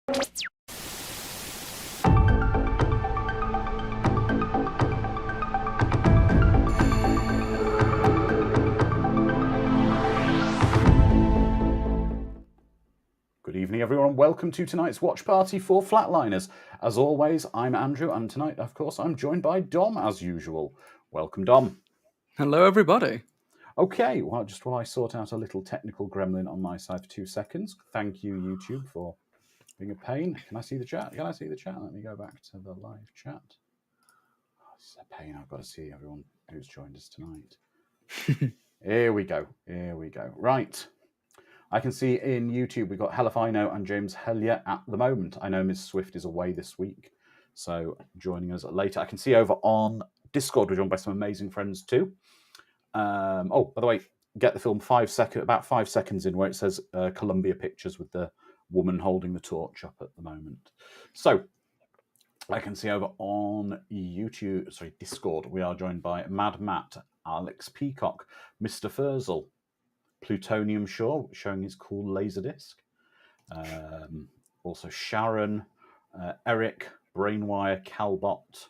Good evening, everyone. Welcome to tonight's watch party for Flatliners. As always, I'm Andrew, and tonight, of course, I'm joined by Dom, as usual. Welcome, Dom. Hello, everybody. Okay, well, just while I sort out a little technical gremlin on my side for 2 seconds, thank you, YouTube, for being a pain. Can I see the chat? Can I see the chat? Let me go back to the live chat. Oh, this is a pain. I've got to see everyone who's joined us tonight. Here we go. Here we go. Right. I can see in YouTube we've got Helifino and James Hellier at the moment. I know Ms. Swift is away this week, so joining us later. I can see over on Discord we're joined by some amazing friends too. Oh, by the way, get the film about 5 seconds in where it says Columbia Pictures with the woman holding the torch up at the moment. So I can see over on Discord, we are joined by Mad Matt, Alex Peacock, Mr. Furzel, Plutonium Shaw, showing his cool laserdisc. Also Sharon, Eric, Brainwire, Calbot,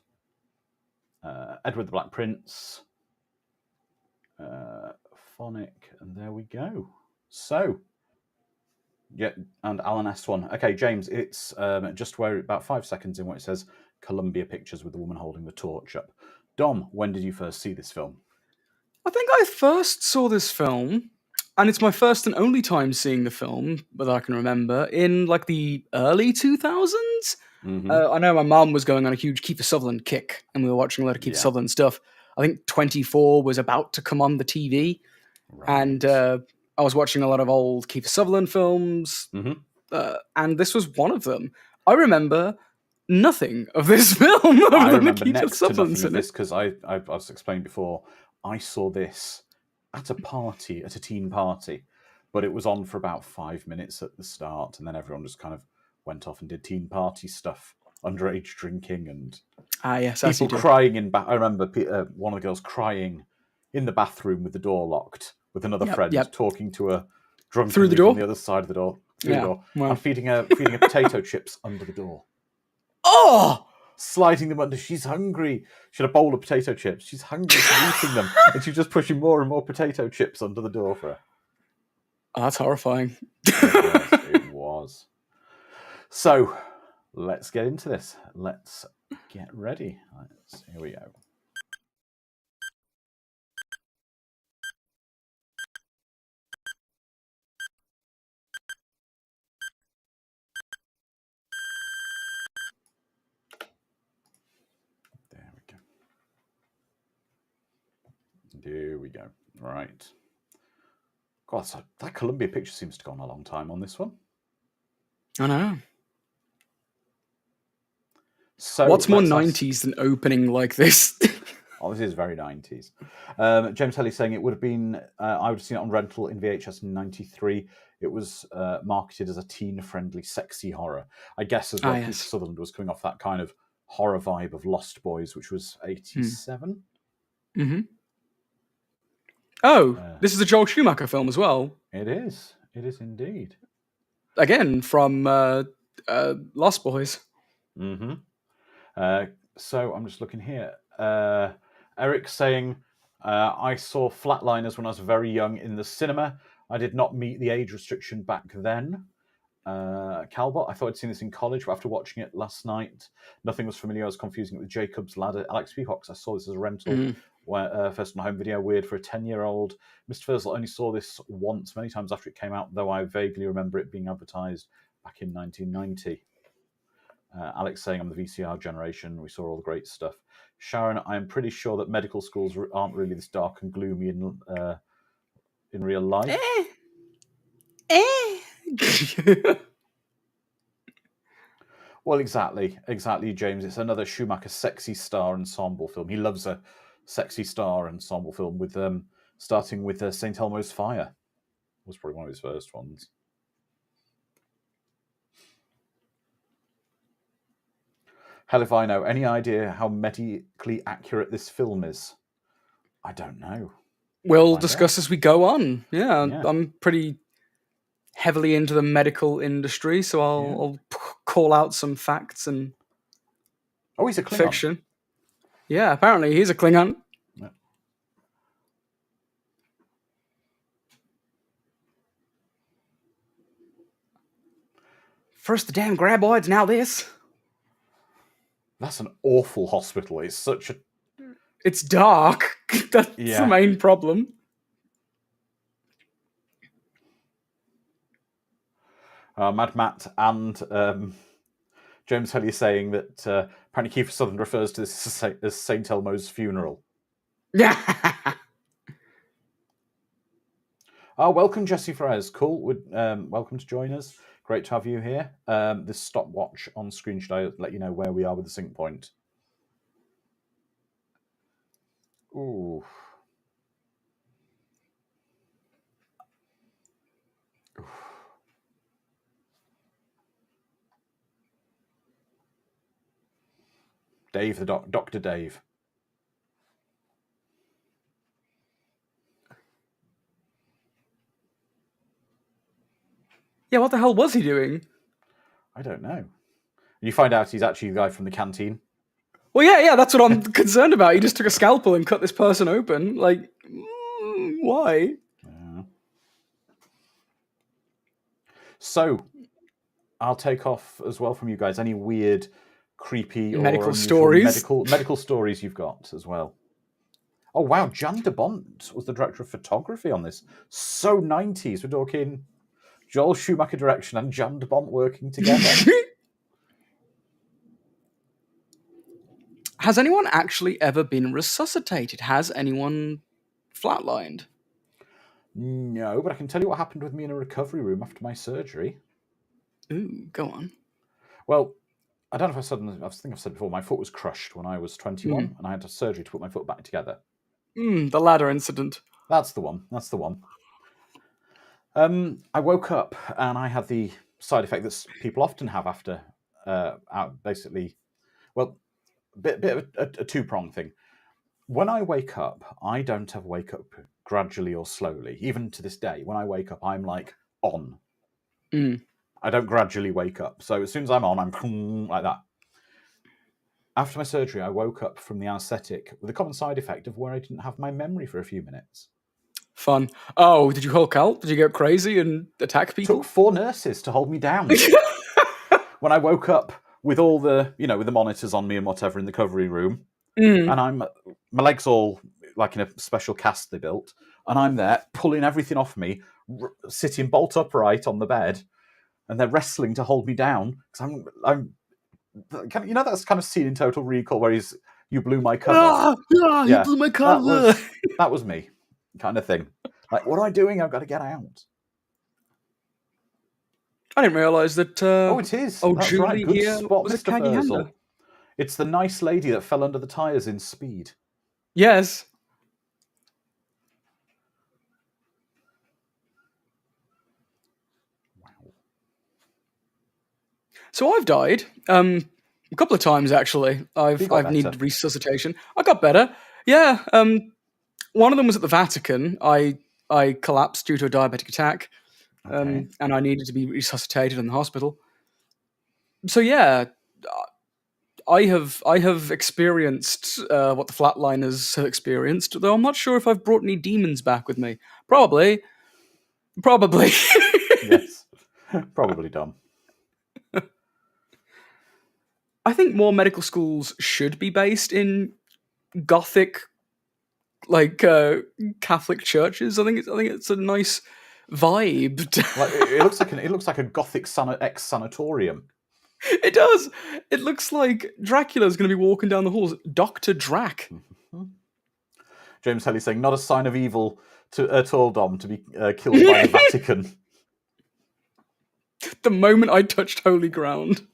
Edward the Black Prince, Phonic, and there we go. So, yeah, and Alan S1. Okay, James, it's just where about 5 seconds in where it says Columbia Pictures with the woman holding the torch up. Dom, when did you first see this film? I think I first saw this film, and it's my first and only time seeing the film that I can remember, in like the early 2000s. Mm-hmm. I know my mum was going on a huge Kiefer Sutherland kick, and we were watching a lot of Kiefer Sutherland stuff. I think 24 was about to come on the TV, and I was watching a lot of old Kiefer Sutherland films, and this was one of them. I remember nothing of this film. I remember next to nothing of this because I was explained before. I saw this at a party, at a teen party, but it was on for about 5 minutes at the start, and then everyone just kind of went off and did teen party stuff, underage drinking, and people crying in. I remember one of the girls crying in the bathroom with the door locked, with another friend talking to a drunk through the door on the other side of the door, wow. And feeding her potato chips under the door. Oh! Sliding them under. She's hungry. She had a bowl of potato chips. She's hungry. She's eating them. And she's just pushing more and more potato chips under the door for her. Oh, that's horrifying. It was. So, let's get into this. Let's get ready. Here we go. There we go. Right. God, so that Columbia Picture seems to go on a long time on this one. I know. So what's more 90s than opening like this? Oh, this is very 90s. James Helly saying it would have been, I would have seen it on rental in VHS in 93. It was marketed as a teen-friendly, sexy horror. I guess as well, Kiefer Sutherland was coming off that kind of horror vibe of Lost Boys, which was 87. Mm-hmm. Oh, this is a Joel Schumacher film as well. It is. It is indeed. Again, from Lost Boys. Mm-hmm. So I'm just looking here. Eric saying, I saw Flatliners when I was very young in the cinema. I did not meet the age restriction back then. Calbot, I thought I'd seen this in college, but after watching it last night, nothing was familiar. I was confusing it with Jacob's Ladder. Alex Peacock, I saw this as a rental. First on home video, weird for a 10-year-old. Mr. Furzel only saw this once, many times after it came out, though I vaguely remember it being advertised back in 1990. Alex saying, I'm the VCR generation. We saw all the great stuff. Sharon, I'm pretty sure that medical schools aren't really this dark and gloomy in real life. Well, exactly, James. It's another Schumacher sexy star ensemble film. He loves a sexy star ensemble film, with starting with St. Elmo's Fire. Was probably one of his first ones. Hell if I know. Any idea how medically accurate this film is? I don't know. We'll discuss as we go on. Yeah, I'm pretty heavily into the medical industry, so I'll call out some facts and he's a Klingon. fiction. Yeah, apparently he's a Klingon. Yeah. First the damn graboids, now this. That's an awful hospital. It's such a... It's dark. That's the main problem. Mad Matt and James Helly saying that apparently Kiefer Sutherland refers to this as St. Elmo's funeral. Yeah. Welcome, Jesse Ferez. Cool. Welcome to join us. Great to have you here. This stopwatch on screen, should I let you know where we are with the sync point? Ooh. Dave, Dr. Dave. Yeah, what the hell was he doing? I don't know. You find out he's actually the guy from the canteen. Well, yeah, that's what I'm concerned about. He just took a scalpel and cut this person open. Like, why? Yeah. So, I'll take off as well from you guys any weird, creepy, medical stories. Medical stories you've got as well. Oh wow, Jan de Bont was the director of photography on this. So 90s. We're talking Joel Schumacher direction and Jan de Bont working together. Has anyone actually ever been resuscitated? Has anyone flatlined? No, but I can tell you what happened with me in a recovery room after my surgery. Ooh, go on. Well, I don't know if I think I've said before, my foot was crushed when I was 21 and I had surgery to put my foot back together. The ladder incident. That's the one. I woke up and I had the side effect that people often have after, basically, well, a bit of a two-pronged thing. When I wake up, I don't ever wake up gradually or slowly. Even to this day, when I wake up, I'm like on. I don't gradually wake up. So as soon as I'm on, I'm like that. After my surgery, I woke up from the anesthetic with a common side effect of where I didn't have my memory for a few minutes. Fun. Oh, did you Hulk out? Did you get crazy and attack people? Took 4 nurses to hold me down. When I woke up with all the, with the monitors on me and whatever in the recovery room, and my legs all like in a special cast they built, and I'm there pulling everything off me, sitting bolt upright on the bed, and they're wrestling to hold me down because I'm that's kind of scene in Total Recall where you blew my cover. You blew my cover. That was me, kind of thing. Like, what am I doing? I've got to get out. I didn't realise that. It is. Oh, that's Julie right. Good here spot, was Mr. a candy Furzel. handler. It's the nice lady that fell under the tyres in Speed. Yes. Wow. So I've died a couple of times actually. I've needed resuscitation. I got better. Yeah. One of them was at the Vatican. I collapsed due to a diabetic attack, and I needed to be resuscitated in the hospital. So yeah, I have experienced what the Flatliners have experienced, though I'm not sure if I've brought any demons back with me. Probably. Yes. Probably dumb. I think more medical schools should be based in Gothic, like Catholic churches. I think it's a nice vibe. It looks like a Gothic ex-sanatorium. It does. It looks like Dracula's going to be walking down the halls. Dr. Drac. Mm-hmm. James Helly saying, not a sign of evil at all, Dom, to be killed by the Vatican. The moment I touched holy ground.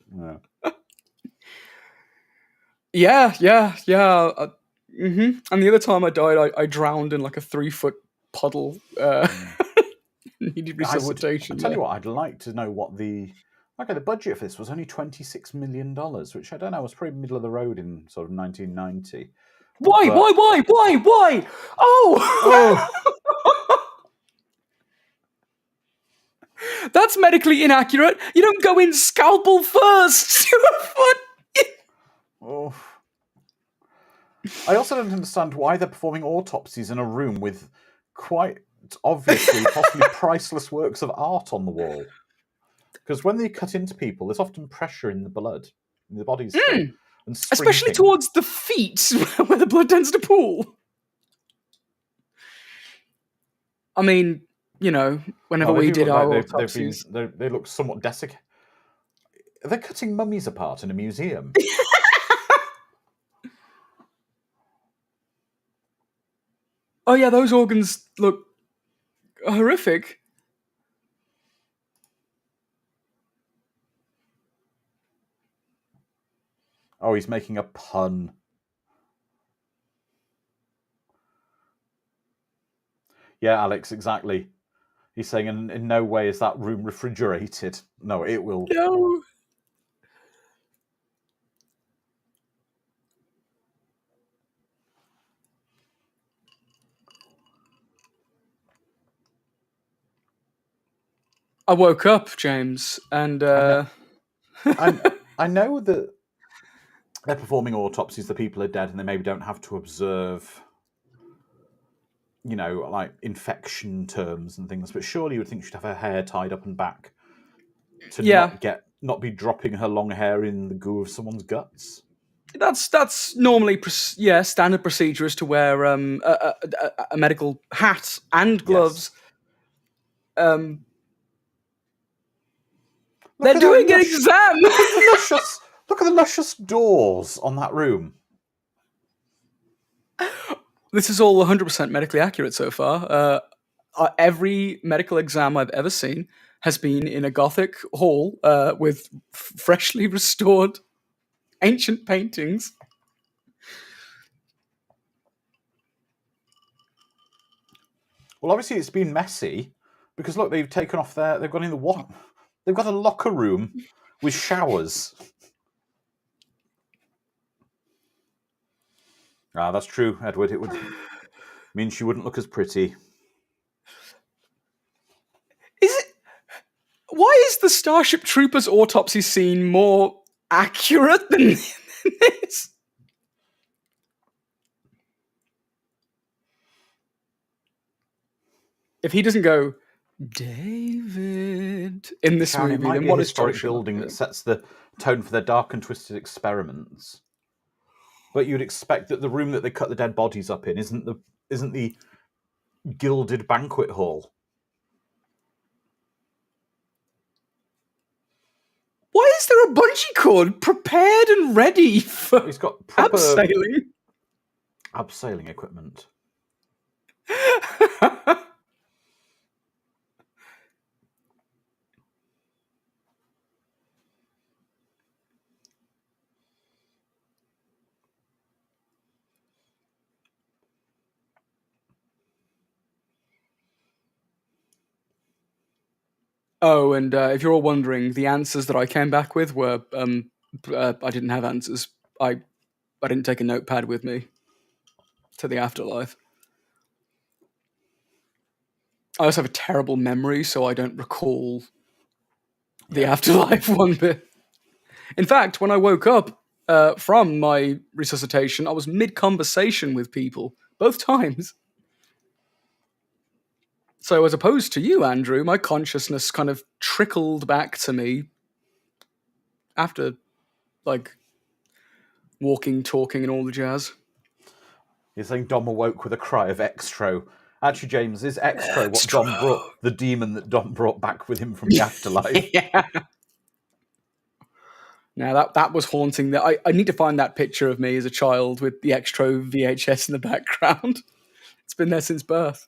Yeah. Yeah. And the other time I died, I drowned in like a 3-foot puddle. Needed resuscitation. I'll tell you what, I'd like to know what the budget for this was only $26 million, which I don't know, was probably middle of the road in sort of 1990. Why? Oh! That's medically inaccurate. You don't go in scalpel first to a foot. Oh. I also don't understand why they're performing autopsies in a room with quite obviously possibly priceless works of art on the wall. Because when they cut into people, there's often pressure in the blood, in the bodies, and Especially sprinting. towards the feet, where the blood tends to pool. I mean, you know, whenever we did our autopsies... They look somewhat desiccated. They're cutting mummies apart in a museum. Oh yeah, those organs look horrific. Oh, he's making a pun. Yeah, Alex, exactly. He's saying in no way is that room refrigerated. No, it will... No. I woke up, James, and I know that they're performing autopsies, the people are dead, and they maybe don't have to observe, you know, like infection terms and things, but surely you would think she'd have her hair tied up and back to not be dropping her long hair in the goo of someone's guts. That's normally standard procedure is to wear a medical hat and gloves. Yes. They're doing an exam. Look at the luscious doors on that room. This is all 100% medically accurate so far. Every medical exam I've ever seen has been in a Gothic hall with freshly restored ancient paintings. Well, obviously it's been messy because look, they've taken off they've gone in the what? They've got a locker room with showers. Ah, that's true, Edward. It would mean she wouldn't look as pretty. Why is the Starship Troopers autopsy scene more accurate than this? If he doesn't go, David, in this movie, then what is historic building that sets the tone for their dark and twisted experiments? But you'd expect that the room that they cut the dead bodies up in isn't the gilded banquet hall. Why is there a bungee cord prepared and ready for He's got proper abseiling equipment. Oh, and if you're all wondering, the answers that I came back with were I didn't have answers. I didn't take a notepad with me to the afterlife. I also have a terrible memory, so I don't recall the afterlife one bit. In fact, when I woke up from my resuscitation, I was mid-conversation with people, both times. So as opposed to you, Andrew, my consciousness kind of trickled back to me after, like, walking, talking, and all the jazz. You're saying Dom awoke with a cry of Extro. Actually, James, is Extro what Dom brought, the demon that Dom brought back with him from the afterlife? Yeah. Now, that was haunting. I need to find that picture of me as a child with the Extro VHS in the background. It's been there since birth.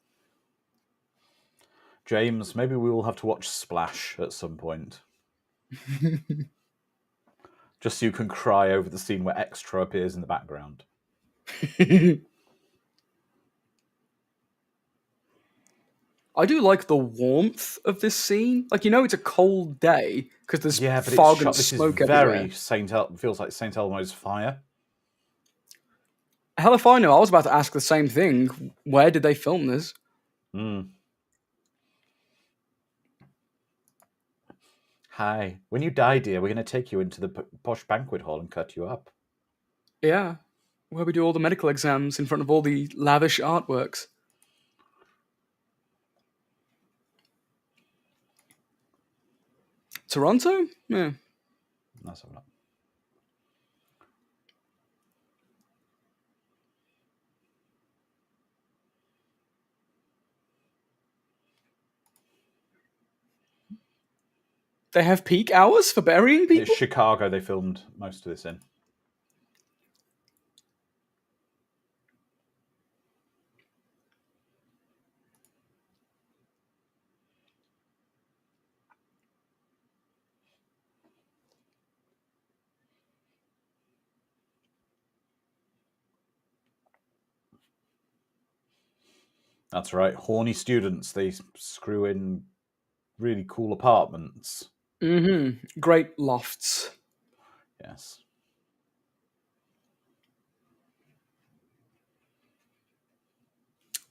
James, maybe we will have to watch Splash at some point. Just so you can cry over the scene where Extra appears in the background. I do like the warmth of this scene. Like, you know, it's a cold day because there's fog and smoke everywhere. Feels like St. Elmo's fire. Hell if I know. I was about to ask the same thing. Where did they film this? Hi. When you die, dear, we're going to take you into the posh banquet hall and cut you up. Yeah, where we do all the medical exams in front of all the lavish artworks. Toronto? Yeah. Let's have a look. They have peak hours for burying people? It's Chicago they filmed most of this in. That's right. Horny students, they screw in really cool apartments. Mm-hmm. Great lofts. Yes.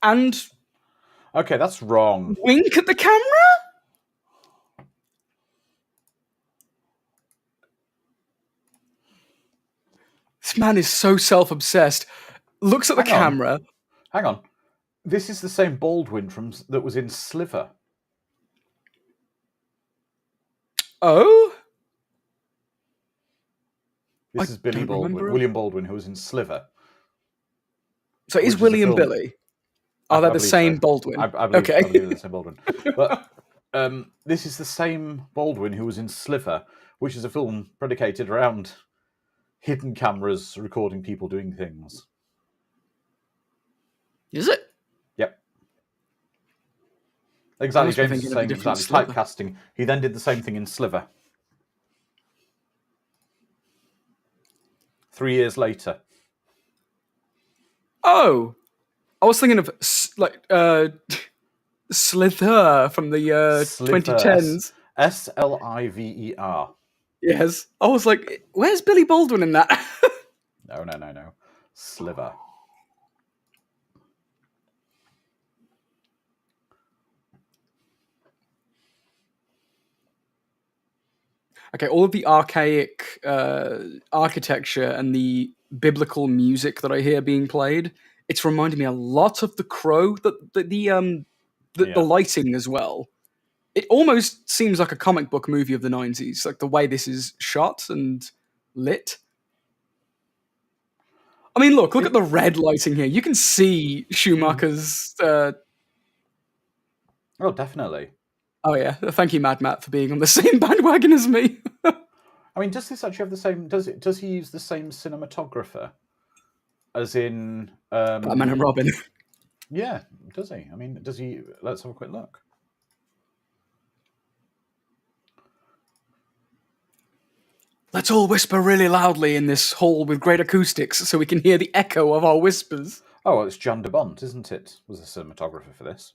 And Okay, that's wrong. wink at the camera? This man is so self-obsessed. Looks at the camera. Hang on. This is the same Baldwin that was in Sliver. Oh? This is Billy Baldwin, William Baldwin, who was in Sliver. So is William Billy? Are they the same Baldwin? I believe they're the same Baldwin. But this is the same Baldwin who was in Sliver, which is a film predicated around hidden cameras recording people doing things. Is it? Yep. Exactly. James is saying exactly. Typecasting. He then did the same thing in Sliver. 3 years later. Oh, I was thinking of Slither from the 2010s. Sliver. Yes. I was like, where's Billy Baldwin in that? No. Sliver. Okay, all of the archaic architecture and the biblical music that I hear being played, it's reminding me a lot of The Crow. The lighting as well. It almost seems like a comic book movie of the 90s, like the way this is shot and lit. I mean, look at the red lighting here. You can see Schumacher's... Oh, definitely. Oh, yeah. Thank you, Mad Matt, for being on the same bandwagon as me. I mean, does this actually have the same... Does he use the same cinematographer as in... Batman and Robin. Yeah, does he? I mean, does he... Let's have a quick look. Let's all whisper really loudly in this hall with great acoustics so we can hear the echo of our whispers. Oh, well, it's Jan de Bont, isn't it? Was the cinematographer for this.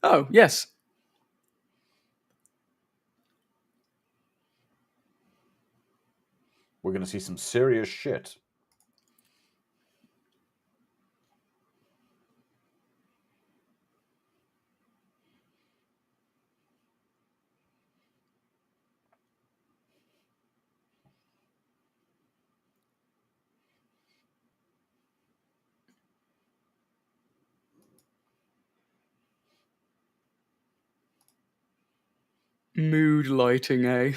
Oh, yes. We're going to see some serious shit. Mood lighting, eh?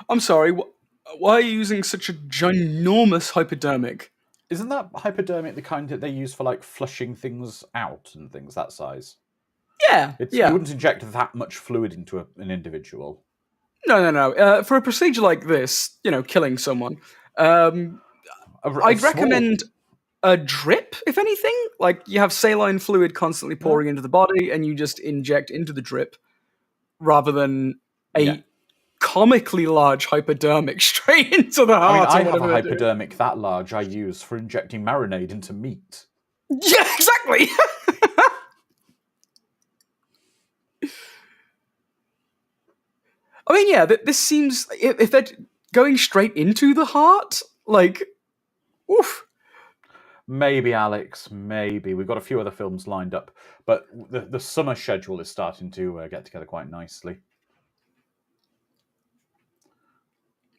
I'm sorry, why are you using such a ginormous hypodermic? Isn't that hypodermic the kind that they use for, like, flushing things out and things that size? Yeah, You wouldn't inject that much fluid into an individual. No. For a procedure like this, killing someone, I'd recommend a drip, if anything. Like, you have saline fluid constantly pouring into the body, and you just inject into the drip, rather than a comically large hypodermic straight into the heart. I have a hypodermic that large I use for injecting marinade into meat. Yeah, exactly. I mean, yeah, this seems if they're going straight into the heart, like, oof. Maybe, Alex, maybe. We've got a few other films lined up, but the summer schedule is starting to get together quite nicely.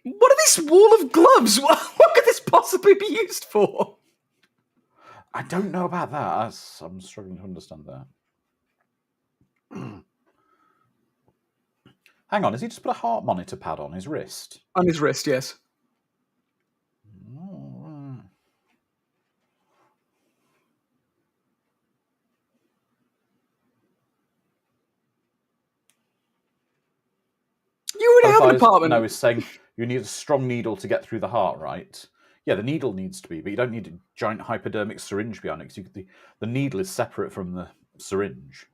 What are this wall of gloves? What could this possibly be used for? I don't know about that. I'm struggling to understand that. Hang on, has he just put a heart monitor pad on his wrist? On his wrist, yes. Oh, You already have an apartment. No, is saying you need a strong needle to get through the heart, right? Yeah, the needle needs to be, but you don't need a giant hypodermic syringe behind it, because the needle is separate from the syringe.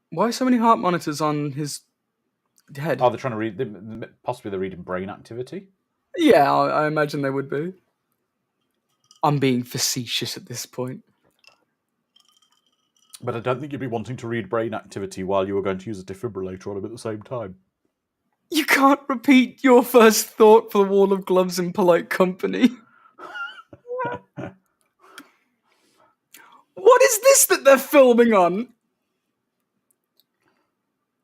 Why so many heart monitors on his head? Oh, they're trying to read. Possibly they're reading brain activity. Yeah, I imagine they would be. I'm being facetious at this point. But I don't think you'd be wanting to read brain activity while you were going to use a defibrillator on him at the same time. You can't repeat your first thought for the wall of gloves in polite company. What is this that they're filming on?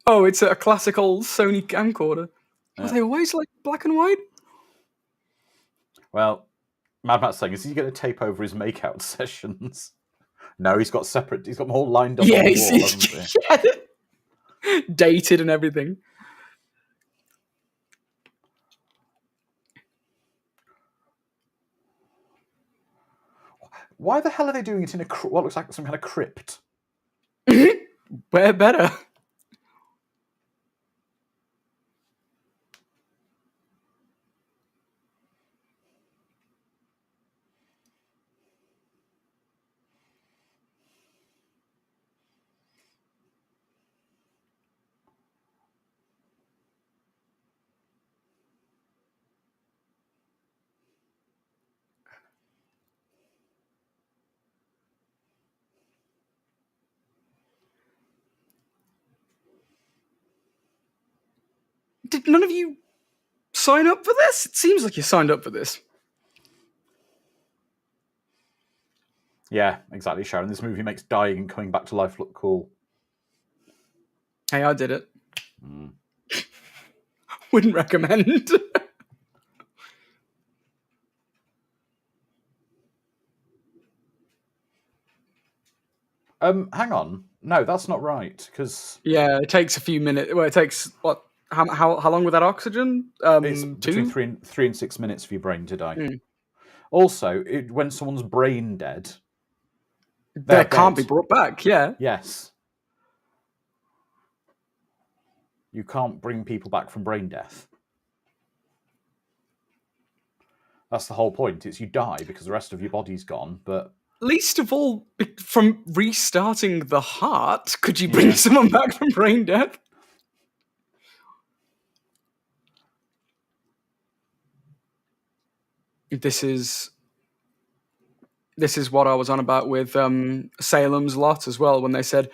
Oh, it's a classic old Sony camcorder. Are they always like black and white? Well, Mad Matt's saying, is he going to tape over his makeout sessions? No, he's got separate. He's got them all lined up on the wall, hasn't he? Yeah. Dated and everything. Why the hell are they doing it in what looks like some kind of crypt? Where better? Did none of you sign up for this? It seems like you signed up for this. Yeah, exactly, Sharon. This movie makes dying and coming back to life look cool. Hey, I did it. Wouldn't recommend. Hang on. No, that's not right, because yeah, it takes a few minutes. Well, it takes what? How long with that oxygen? it's between 3 and 6 minutes for your brain to die. Mm. Also, when someone's brain dead, they can't be brought back. Yeah. Yes. You can't bring people back from brain death. That's the whole point. It's you die because the rest of your body's gone, but Least of all, from restarting the heart, could you bring someone back from brain death? This is what I was on about with Salem's Lot as well, when they said,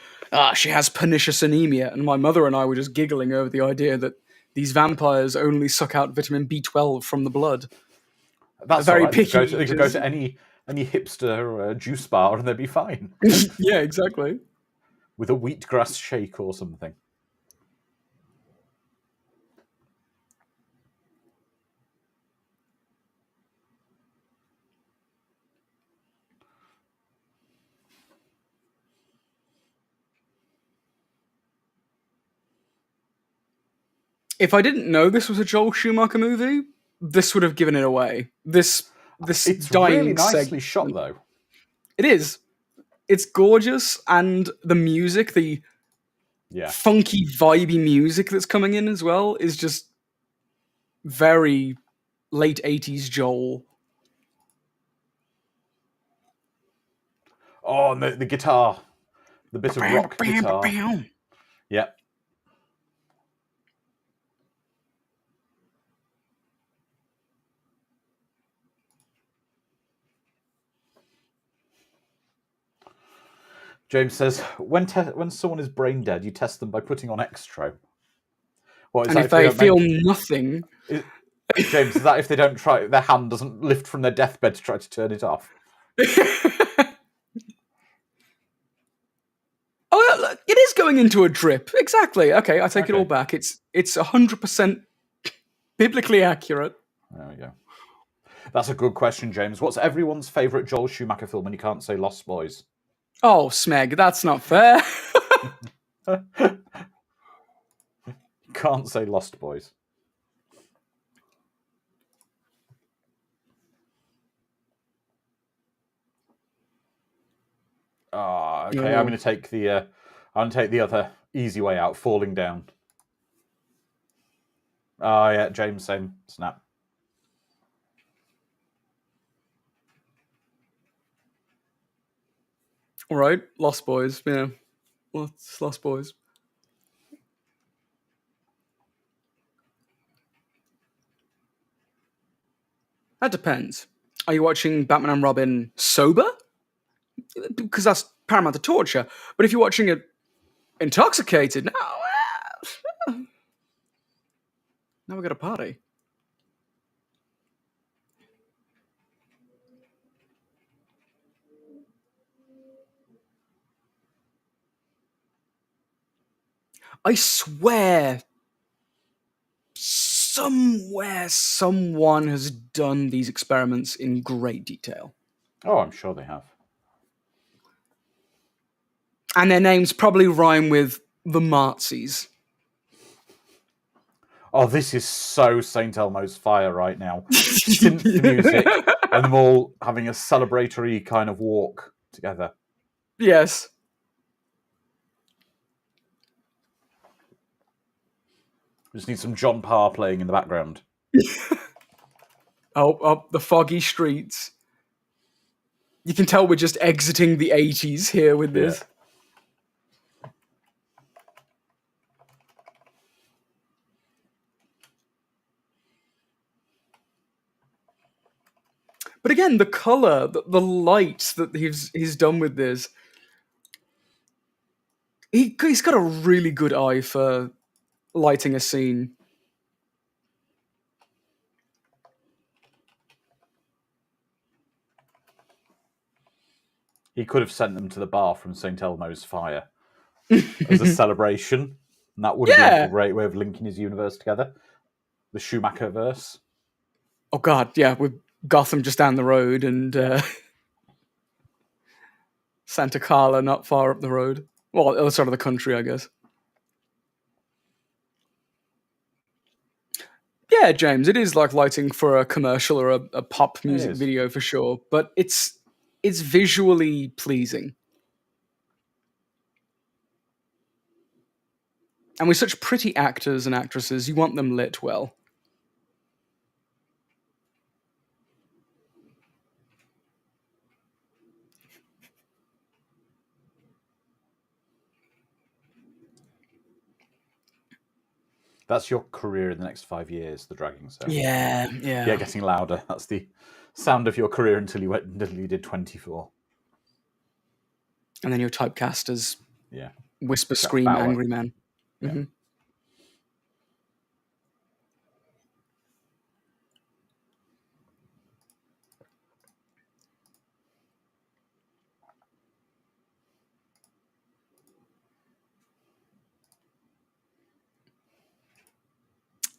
she has pernicious anemia, and my mother and I were just giggling over the idea that these vampires only suck out vitamin B12 from the blood. That's very all right. picky. They could go to any hipster juice bar and they'd be fine. Yeah, exactly. With a wheatgrass shake or something. If I didn't know this was a Joel Schumacher movie, this would have given it away. It's dying really nicely shot, though. It is. It's gorgeous, and the music, the funky, vibey music that's coming in as well, is just very late 80s Joel. Oh, and the guitar. The bit of rock guitar. Yeah. James says, when someone is brain dead, you test them by putting on Extro. What is And that if they don't feel nothing... James, is that if they don't try, their hand doesn't lift from their deathbed to try to turn it off? Oh, look, it is going into a drip. Exactly. Okay, I take it all back. It's 100% biblically accurate. There we go. That's a good question, James. What's everyone's favourite Joel Schumacher film when you can't say Lost Boys? Oh, Smeg, that's not fair. Can't say Lost Boys. Okay. I'm going to take the other easy way out, falling down. Oh yeah, James, same. Snap. All right, Lost Boys. Yeah, Lost Boys. That depends. Are you watching Batman and Robin sober? Because that's paramount to torture. But if you're watching it intoxicated, now we got a party. I swear, somewhere someone has done these experiments in great detail. Oh, I'm sure they have. And their names probably rhyme with the Martsies. Oh, this is so St. Elmo's Fire right now. Synth music and them all having a celebratory kind of walk together. Yes. Just need some John Parr playing in the background. Up the foggy streets. You can tell we're just exiting the 80s here with this. But again, the color, the light that he's done with this, he's got a really good eye for lighting a scene. He could have sent them to the bar from St. Elmo's Fire as a celebration. And that would have been a great way of linking his universe together. The Schumacher verse. Oh god, yeah, with Gotham just down the road and Santa Carla not far up the road. Well, other side of the country, I guess. Yeah, James, it is like lighting for a commercial or a pop music video for sure, but it's visually pleasing. And with such pretty actors and actresses, you want them lit well. That's your career in the next 5 years, the dragging sound. Yeah. Yeah, getting louder. That's the sound of your career until you did 24. And then you're typecast as Whisper Scream Angry Man. Yeah. Mm-hmm.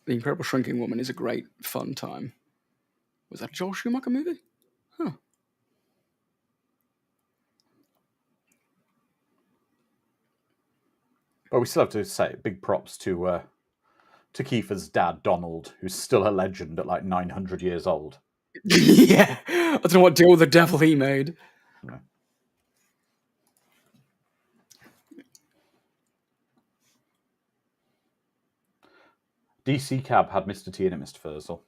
The Incredible Shrinking Woman is a great, fun time. Was that a Joel Schumacher movie? Huh. But we still have to say big props to Kiefer's dad, Donald, who's still a legend at like 900 years old. Yeah. I don't know what deal with the devil he made. No. DC Cab had Mr. T in it, Mr. Fursel.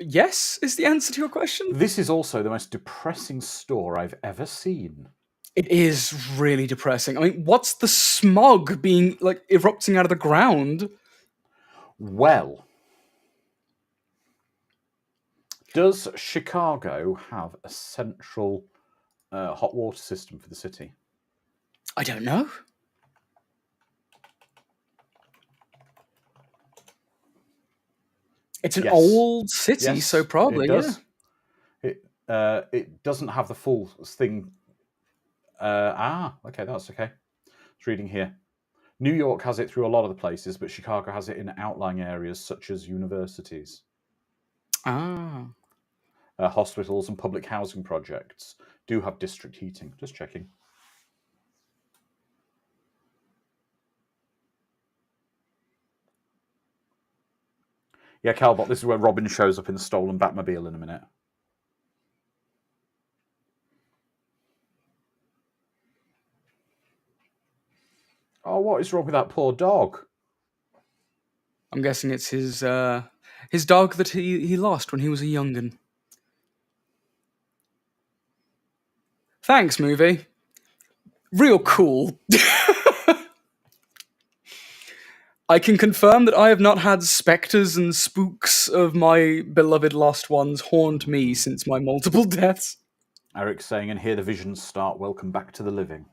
Yes, is the answer to your question. This is also the most depressing store I've ever seen. It is really depressing. I mean, what's the smog being like erupting out of the ground? Well, does Chicago have a central hot water system for the city? I don't know. It's an Yes. old city, Yes, so probably, it does. It doesn't have the full thing. Okay, that's okay. It's reading here. New York has it through a lot of the places, but Chicago has it in outlying areas such as universities, hospitals, and public housing projects do have district heating. Just checking. Yeah, Calbot, this is where Robin shows up in the stolen Batmobile in a minute. Oh, what is wrong with that poor dog? I'm guessing it's his dog that he lost when he was a young'un. Thanks, movie. Real cool. I can confirm that I have not had spectres and spooks of my beloved lost ones haunt me since my multiple deaths. Eric's saying, and here the visions start. Welcome back to the living.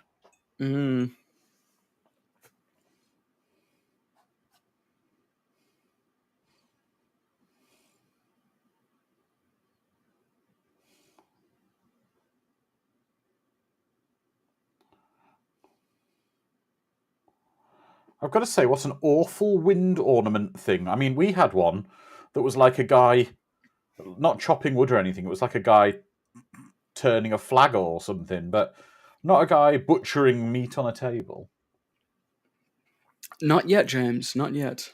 I've got to say, what an awful wind ornament thing. I mean, we had one that was like a guy, not chopping wood or anything. It was like a guy turning a flag or something, but not a guy butchering meat on a table. Not yet, James. Not yet.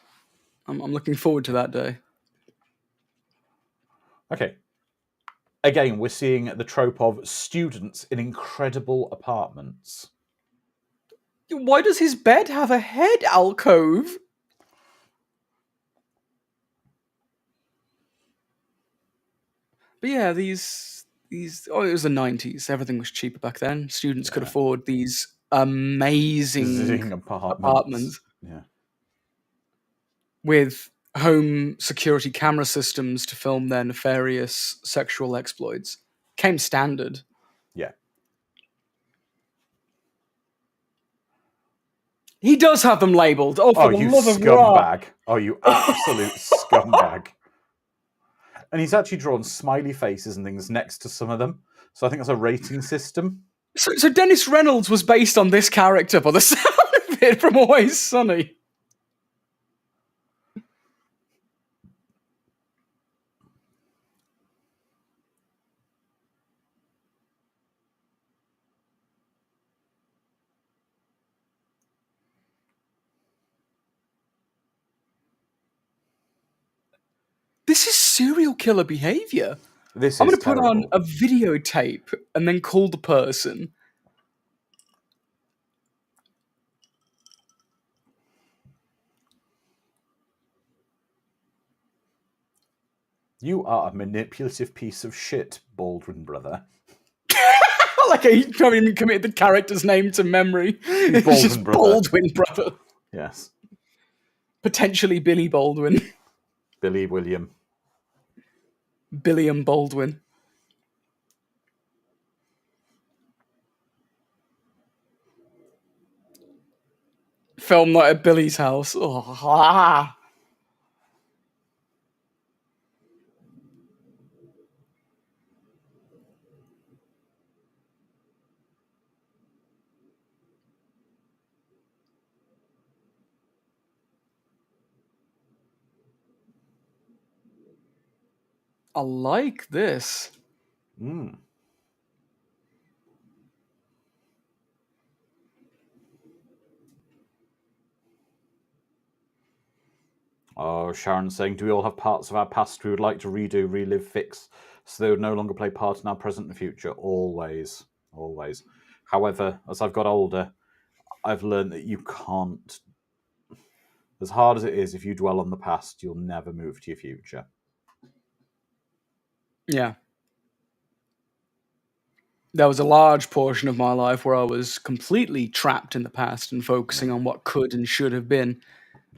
I'm looking forward to that day. Okay. Again, we're seeing the trope of students in incredible apartments. Why does his bed have a head alcove? But yeah, these it was the 90s. Everything was cheaper back then. Students could afford these amazing apartments Yeah. with home security camera systems to film their nefarious sexual exploits. Came standard. Yeah. He does have them labelled. Oh, for the you love of Ra. scumbag. Oh, you absolute scumbag. And he's actually drawn smiley faces and things next to some of them. So I think that's a rating system. So Dennis Reynolds was based on this character by the sound of it from Always Sunny. This is serial killer behavior. I'm going to put on a videotape and then call the person. You are a manipulative piece of shit, Baldwin brother. Like he probably committed the character's name to memory. It's just Baldwin brother. Yes. Potentially Billy Baldwin. Billy William. Billiam Baldwin. Film night at Billy's house. Oh, I like this. Oh, Sharon's saying, do we all have parts of our past we would like to redo, relive, fix, so they would no longer play part in our present and future? Always. Always. However, as I've got older, I've learned that you can't. As hard as it is, if you dwell on the past, you'll never move to your future. Yeah. There was a large portion of my life where I was completely trapped in the past and focusing on what could and should have been.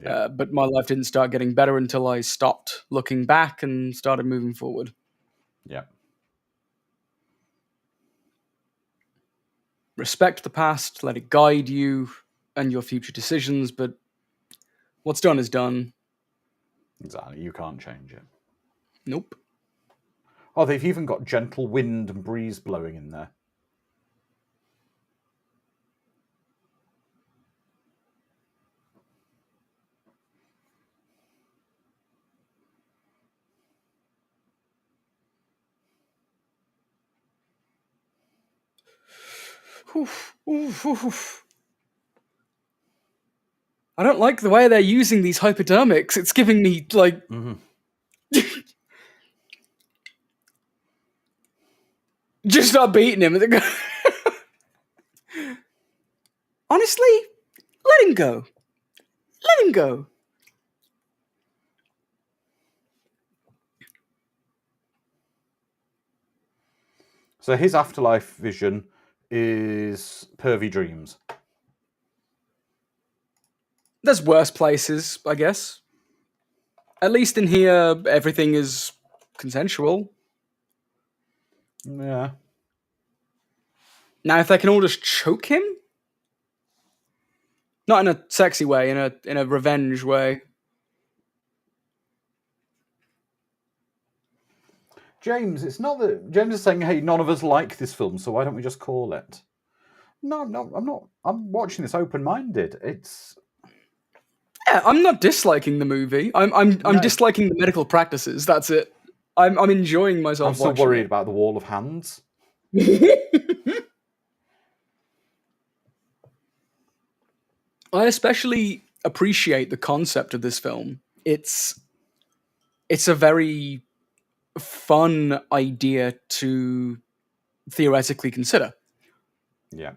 Yeah. But my life didn't start getting better until I stopped looking back and started moving forward. Yeah. Respect the past, let it guide you and your future decisions, but what's done is done. Exactly. You can't change it. Nope. Oh, they've even got gentle wind and breeze blowing in there. Oof, oof, oof. I don't like the way they're using these hypodermics. It's giving me, like... Mm-hmm. Just start beating him. Honestly, let him go. Let him go. So his afterlife vision is pervy dreams. There's worse places, I guess. At least in here, everything is consensual. Yeah. Now, if they can all just choke him, not in a sexy way, in a revenge way. James, it's not that James is saying, "Hey, none of us like this film, so why don't we just call it?" No, I'm not. I'm watching this open-minded. It's Yeah, I'm not disliking the movie. I'm No. disliking the medical practices. That's it. I'm enjoying myself. I'm still watching worried about the wall of hands. it. I especially appreciate the concept of this film. It's a very fun idea to theoretically consider. Yeah.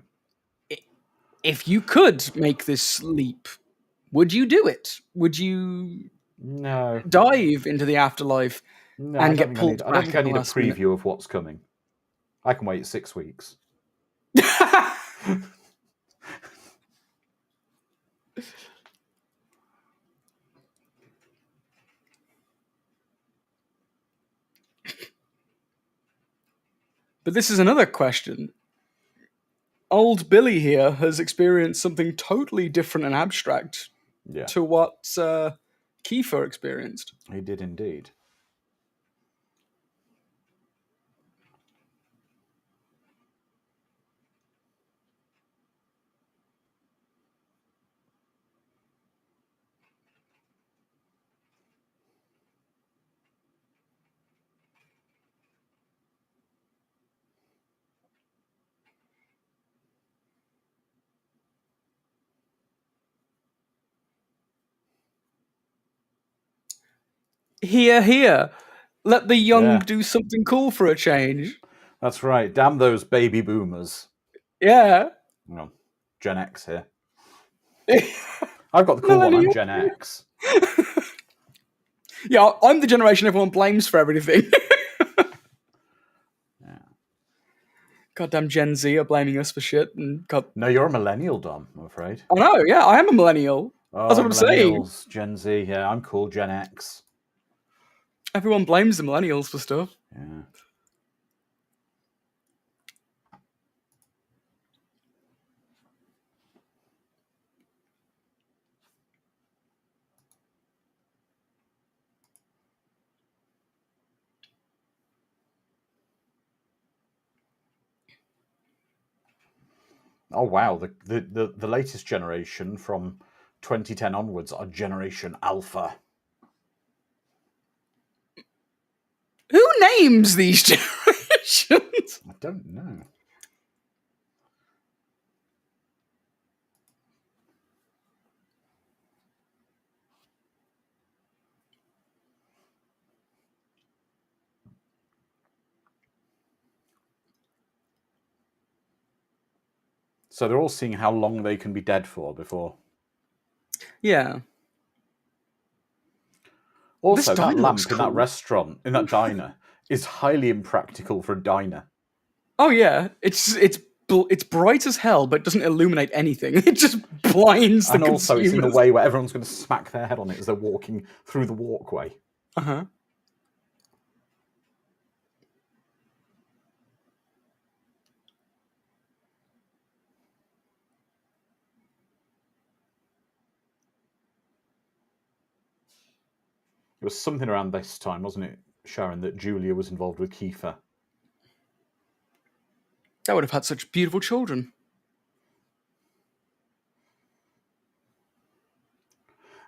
If you could make this leap, would you do it? Would you No. dive into the afterlife No, and get pulled I don't back think at I the need a last minute? preview of what's coming. I can wait 6 weeks. But this is another question. Old Billy here has experienced something totally different and abstract Yeah, to what Kiefer experienced. he did indeed. Here. Let the young Yeah. do something cool for a change. That's right. Damn those baby boomers. Yeah. No, Gen X here. I've got the cool one. I'm Gen X. Yeah, I'm the generation everyone blames for everything. Yeah. Goddamn Gen Z are blaming us for shit. And No, you're a millennial, Dom, I'm afraid. I know, yeah, I am a millennial. Oh, That's what I'm saying. millennials, Gen Z. Yeah, I'm cool. Gen X. Everyone blames the millennials for stuff. Yeah. Oh wow, the latest generation from 2010 onwards are Generation Alpha. Who names these generations? I don't know. So they're all seeing how long they can be dead for before. Yeah. Also, This that diner looks lamp in that cool. restaurant, in that diner, is highly impractical for a diner. Oh yeah, it's bright as hell, but doesn't illuminate anything. It just blinds the And also, consumers. it's in the way where everyone's going to smack their head on it as they're walking through the walkway. Uh-huh. It was something around this time, wasn't it, Sharon, that Julia was involved with Kiefer? That would have had such beautiful children.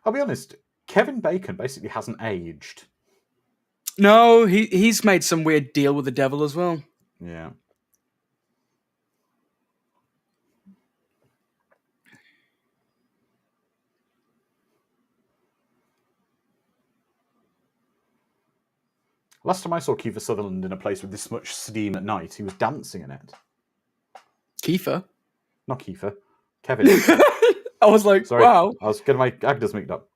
I'll be honest, Kevin Bacon basically hasn't aged. No, he's made some weird deal with the devil as well. Yeah. Last time I saw Kiefer Sutherland in a place with this much steam at night, he was dancing in it. Kiefer? Not Kiefer. Kevin. I was like, Sorry, wow. I was getting my actors mixed up.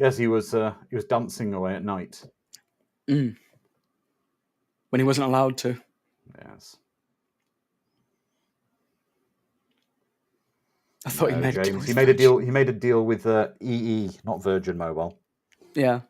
Yes, he was dancing away at night. When he wasn't allowed to. Yes. I thought he made James. a deal. He made a deal. He made a deal with EE, not Virgin Mobile. Yeah.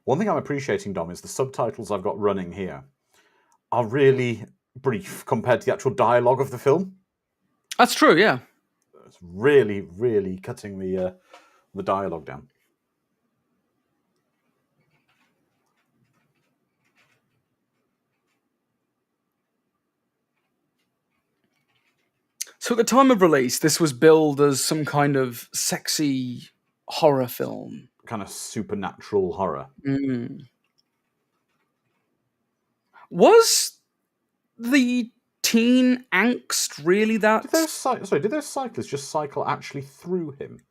One thing I'm appreciating, Dom, is the subtitles I've got running here are really brief compared to the actual dialogue of the film. That's true, yeah. It's really, really cutting the dialogue down. So at the time of release, this was billed as some kind of sexy horror film. Kind of supernatural horror. Was the teen angst really that? Did those cyclists just cycle actually through him?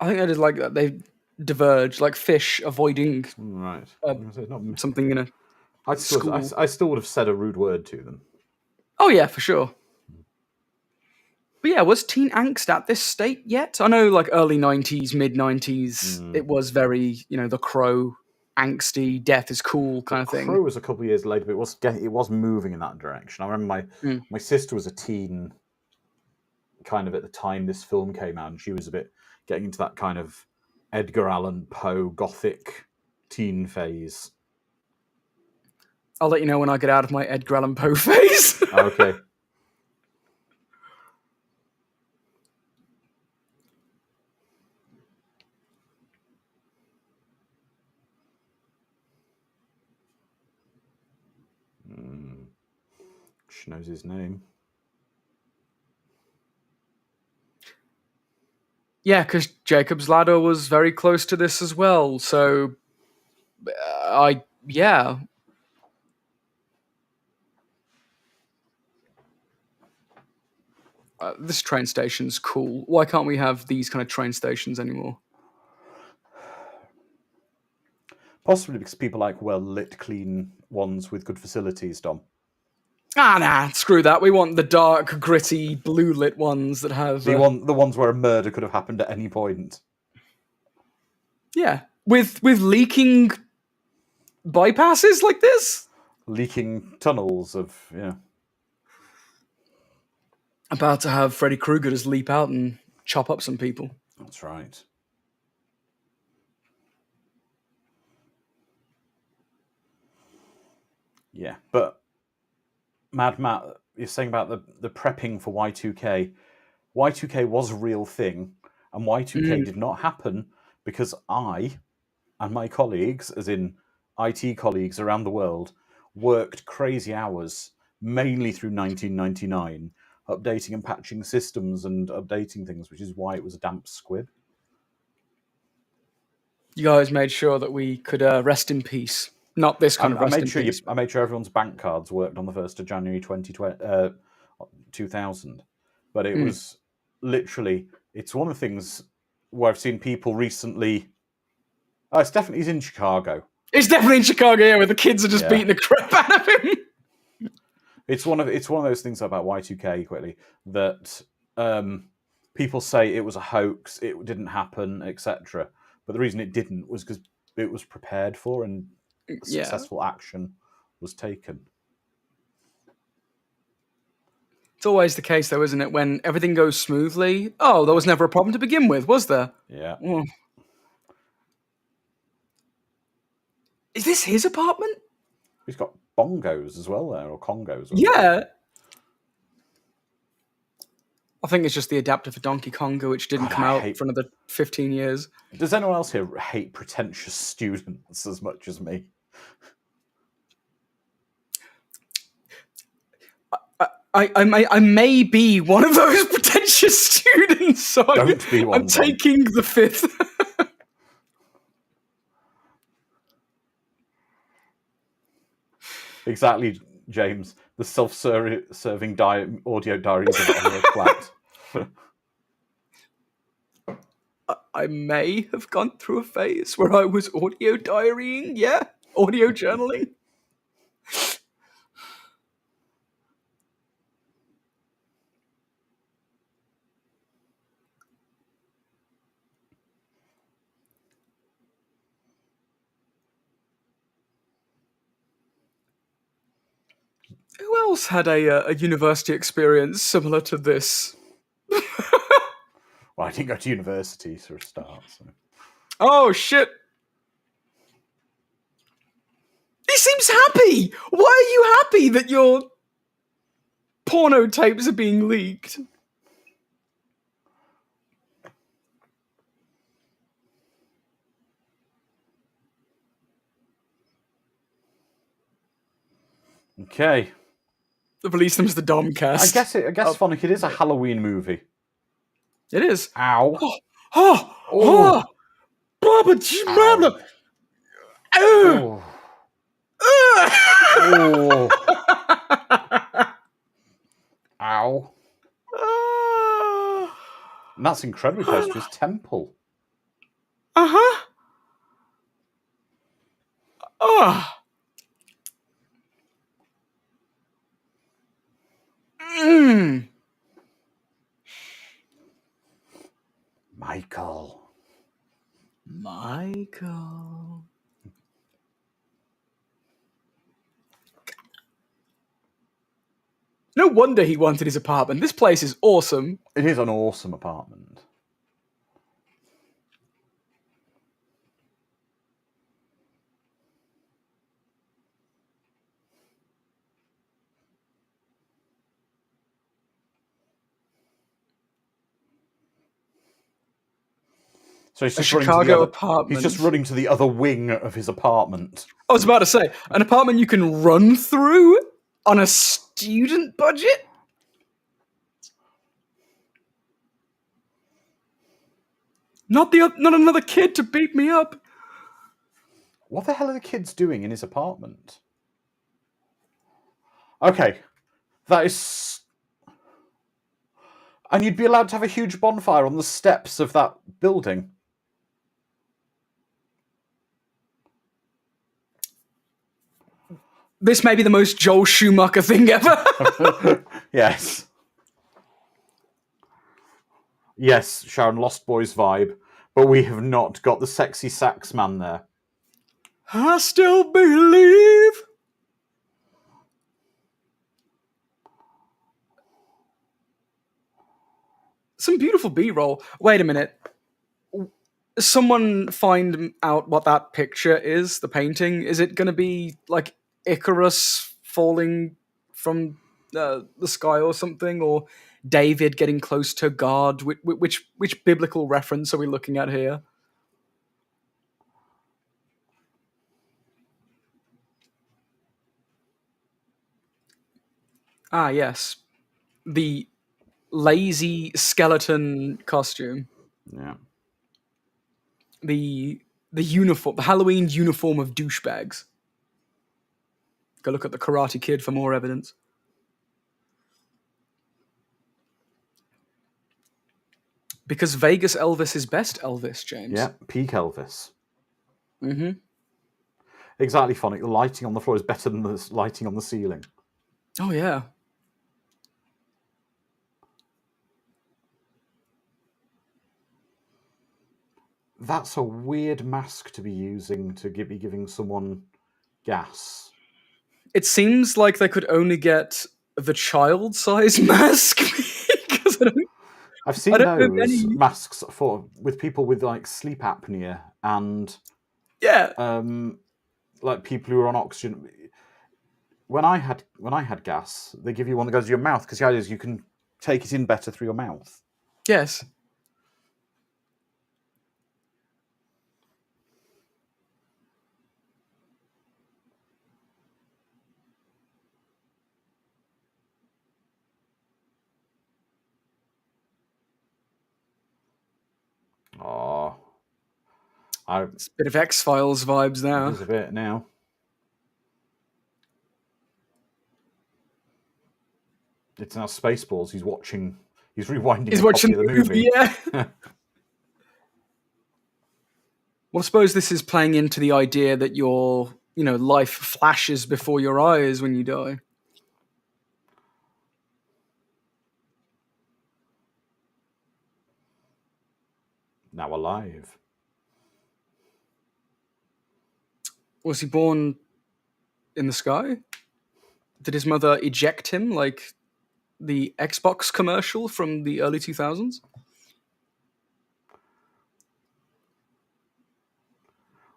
I think they did like that. They diverged, like fish avoiding Right. something in a school. I still would have said a rude word to them. Oh yeah, for sure. But yeah, was teen angst at this state yet? I know, like early 90s, mid 90s, it was very, The Crow, angsty, death is cool kind of thing. Crow was a couple of years later, but it was moving in that direction. I remember my sister was a teen kind of at the time this film came out, and she was a bit getting into that kind of Edgar Allan Poe gothic teen phase. I'll let you know when I get out of my Edgar Allan Poe phase. Okay. She knows his name. Yeah, because Jacob's Ladder was very close to this as well. So, yeah. This train station's cool. Why can't we have these kind of train stations anymore? Possibly because people like well-lit, clean ones with good facilities, Dom. Nah, screw that. We want the dark, gritty, blue-lit ones that have... The ones where a murder could have happened at any point. Yeah. With leaking bypasses like this? Leaking tunnels of, About to have Freddy Krueger just leap out and chop up some people. That's right. Yeah, but Mad Matt, you're saying about the prepping for Y2K. Y2K was a real thing, and Y2K did not happen because I and my colleagues, as in IT colleagues around the world, worked crazy hours, mainly through 1999, updating and patching systems and updating things, which is why it was a damp squib. You guys made sure that we could rest in peace. Not this kind of I rest made in sure peace. I made sure everyone's bank cards worked on the 1st of January 2000. But it was literally, it's one of the things where I've seen people recently. Oh, it's in Chicago. It's definitely in Chicago, yeah, where the kids are just Yeah. beating the crap out of him. It's one of those things about Y2K quickly that people say it was a hoax, it didn't happen, etc. But the reason it didn't was because it was prepared for and successful action was taken. It's always the case, though, isn't it? When everything goes smoothly, oh, there was never a problem to begin with, was there? Yeah. Is this his apartment? He's got bongos as well there, or congos. Yeah. I think it's just the adapter for Donkey Konga, which didn't come out for another 15 years. Does anyone else here hate pretentious students as much as me? I may be one of those pretentious students, so Don't be one. I'm taking the fifth. Exactly, James. The self-serving audio diaries of Oliver Platt. I may have gone through a phase where I was audio diarying, yeah? Audio journaling. Who else had a university experience similar to this? Well, I didn't go to university for a start. So. Oh, shit. He seems happy. Why are you happy that your porno tapes are being leaked? Okay. They've released them as the Domcast. I guess Phonic, it is a Halloween movie. It is. Ow. Oh. Blah, blah. Oh. Oh. Ow. And that's incredibly close to his temple. Uh-huh. Oh. Michael. No wonder he wanted his apartment. This place is awesome. It is an awesome apartment. So he's just apartment. He's just running to the other wing of his apartment. I was about to say, an apartment you can run through on a student budget? Not another kid to beat me up. What the hell are the kids doing in his apartment? Okay, that is... And you'd be allowed to have a huge bonfire on the steps of that building. This may be the most Joel Schumacher thing ever. Yes. Yes, Sharon, Lost Boys vibe, but we have not got the sexy sax man there. I still believe. Some beautiful B-roll. Wait a minute. Someone find out what that picture is, the painting. Is it going to be like Icarus falling from the sky or something, or David getting close to God? Which biblical reference are we looking at here? Ah, yes. The lazy skeleton costume. Yeah. The uniform, the Halloween uniform of douchebags. Go look at the Karate Kid for more evidence. Because Vegas Elvis is best Elvis, James. Yeah, peak Elvis. Mm-hmm. Exactly, Phonic. The lighting on the floor is better than the lighting on the ceiling. Oh, yeah. That's a weird mask to be using to be giving someone gas. It seems like they could only get the child-size mask. Because I've seen those masks with people with like sleep apnea and like people who are on oxygen. When I had gas, they give you one that goes to your mouth because the idea is you can take it in better through your mouth. Yes. Oh, it's a bit of X-Files vibes now. It is a bit now. It's now Spaceballs. He's watching. He's rewinding. He's watching the movie. Yeah. Well, I suppose this is playing into the idea that your, life flashes before your eyes when you die. Now alive. Was he born in the sky? Did his mother eject him like the Xbox commercial from the early 2000s?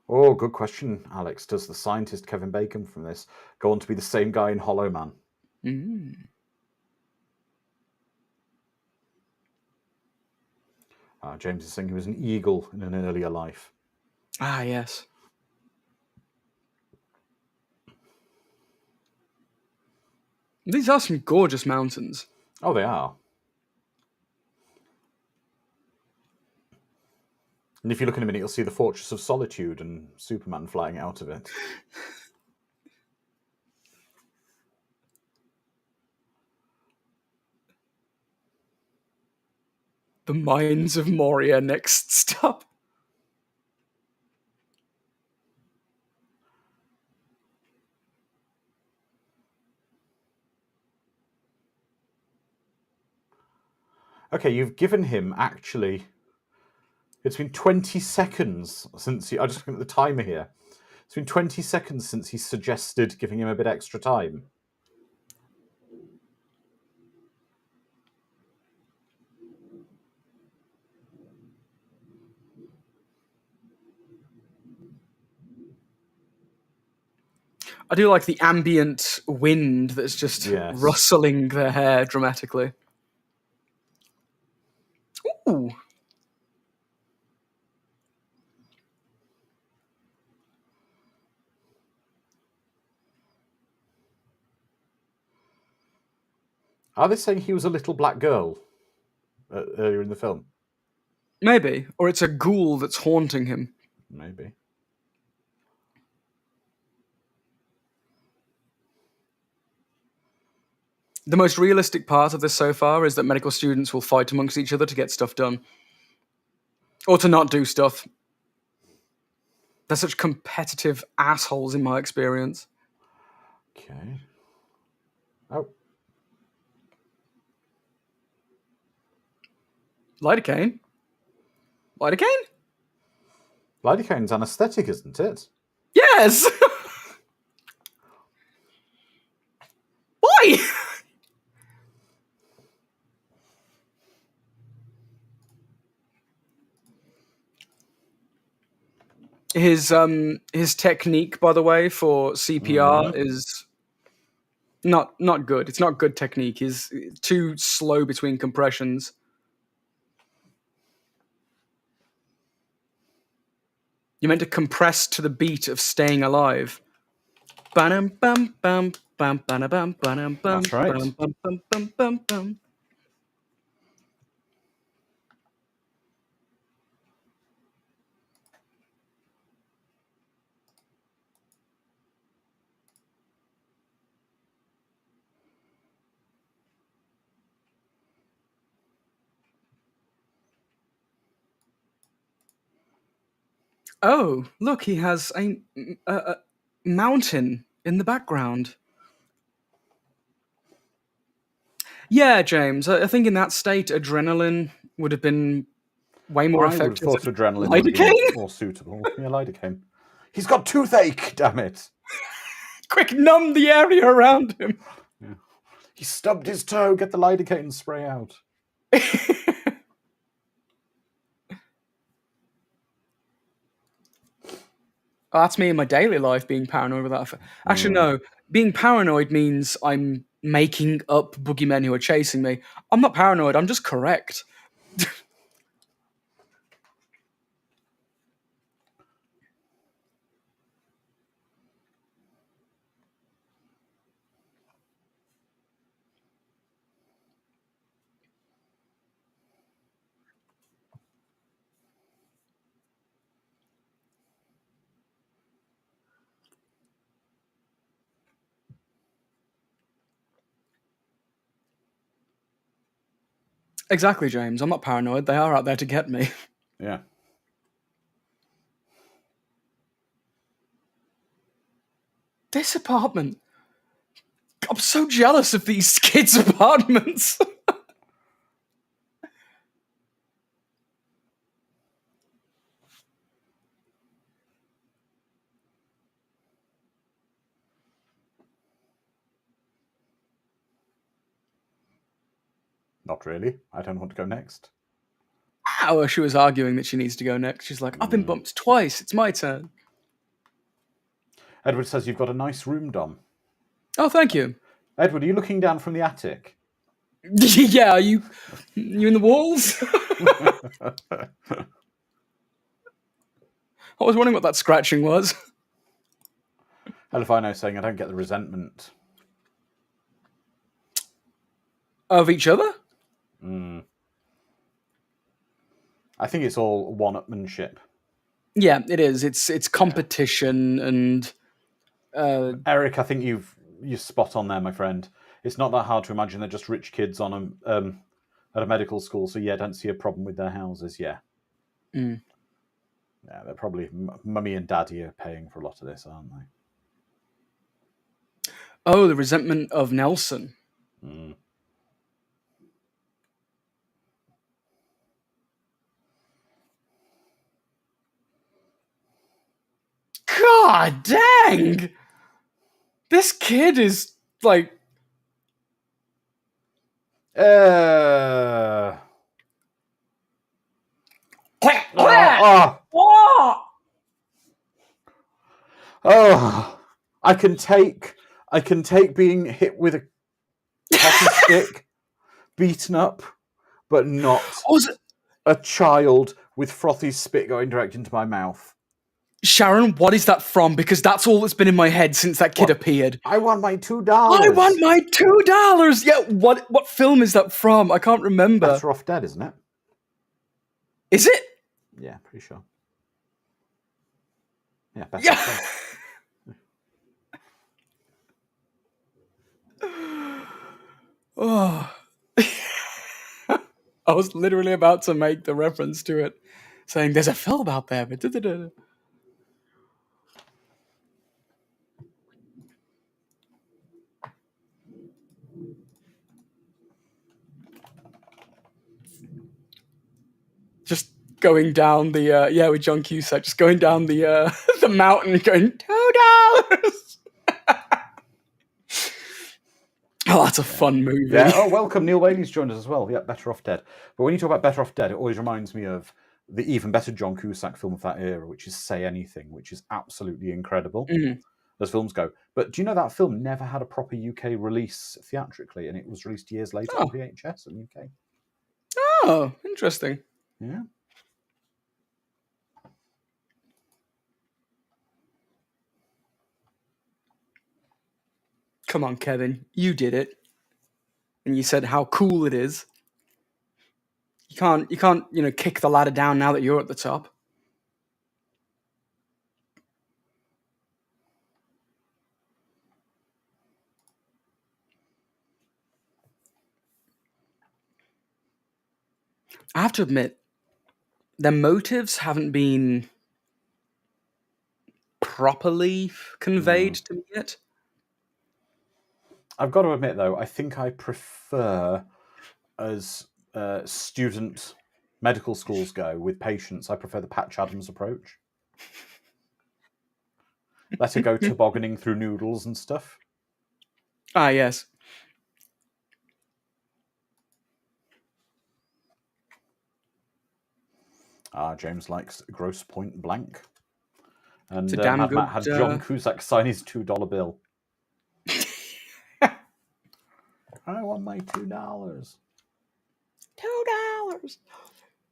Oh, good question, Alex. Does the scientist Kevin Bacon from this go on to be the same guy in Hollow Man? James is saying he was an eagle in an earlier life. Ah, yes. These are some gorgeous mountains. Oh, they are. And if you look in a minute, you'll see the Fortress of Solitude and Superman flying out of it. The Mines of Moria next stop. Okay, you've given him actually. It's been 20 seconds since I just looking at the timer here. It's been 20 seconds since he suggested giving him a bit extra time. I do like the ambient wind that's just rustling their hair dramatically. Ooh. Are they saying he was a little black girl earlier in the film? Maybe. Or it's a ghoul that's haunting him. Maybe. The most realistic part of this so far is that medical students will fight amongst each other to get stuff done. Or to not do stuff. They're such competitive assholes in my experience. Okay. Oh. Lidocaine? Lidocaine? Lidocaine's anaesthetic, isn't it? Yes! Why? His technique, by the way, for CPR is not good. It's not good technique. He's too slow between compressions. You're meant to compress to the beat of staying alive. That's right. Oh, look, he has a mountain in the background. Yeah, James, I think in that state, adrenaline would have been way more I would have effective thought than adrenaline would have been lidocaine. more suitable. Yeah, lidocaine. He's got toothache, damn it. Quick, numb the area around him. Yeah. He stubbed his toe, get the lidocaine spray out. Oh, that's me in my daily life being paranoid with that. Actually, no. Being paranoid means I'm making up boogeymen who are chasing me. I'm not paranoid. I'm just correct. Exactly, James. I'm not paranoid. They are out there to get me. Yeah. This apartment. I'm so jealous of these kids' apartments. Not really. I don't want to go next. Oh, she was arguing that she needs to go next. She's like, I've been bumped twice. It's my turn. Edward says you've got a nice room, Dom. Oh, thank you. Edward, are you looking down from the attic? Yeah, are you in the walls? I was wondering what that scratching was. Elefino saying I don't get the resentment. Of each other? I think it's all one-upmanship. Yeah, it is. It's competition and Eric, I think you're spot on there, my friend. It's not that hard to imagine they're just rich kids on at a medical school, so yeah, don't see a problem with their houses, yeah. Yeah, they're probably mummy and daddy are paying for a lot of this, aren't they? Oh, the resentment of Nelson. God dang! This kid is like. Oh, I can take being hit with a hockey stick, beaten up, but not a child with frothy spit going direct into my mouth. Sharon, what is that from? Because that's all that's been in my head since that kid appeared. I want my $2. I want my $2. Yeah, what film is that from? I can't remember. Better Off Dead, isn't it? Is it? Yeah, pretty sure. Yeah, Better Off Dead. Oh. I was literally about to make the reference to it, saying there's a film out there, but just going down the with John Cusack, just going down the the mountain, going $2. Oh, that's a fun movie. Yeah. Oh, welcome. Neil Whaley's joined us as well. Yeah, Better Off Dead. But when you talk about Better Off Dead, it always reminds me of the even better John Cusack film of that era, which is Say Anything, which is absolutely incredible as films go. But do you know that film never had a proper UK release theatrically, and it was released years later on VHS in the UK? Oh, interesting. Yeah. Come on, Kevin, you did it, and you said how cool it is. You can't, kick the ladder down now that you're at the top. I have to admit, their motives haven't been properly conveyed to me yet. I've got to admit, though, I think I prefer, as student medical schools go with patients, I prefer the Patch Adams approach. Let her go tobogganing through noodles and stuff. Ah, yes. James likes Gross Point Blank. And It's a damn Mad good, Matt had John Cusack sign his $2 bill. I want my $2. $2.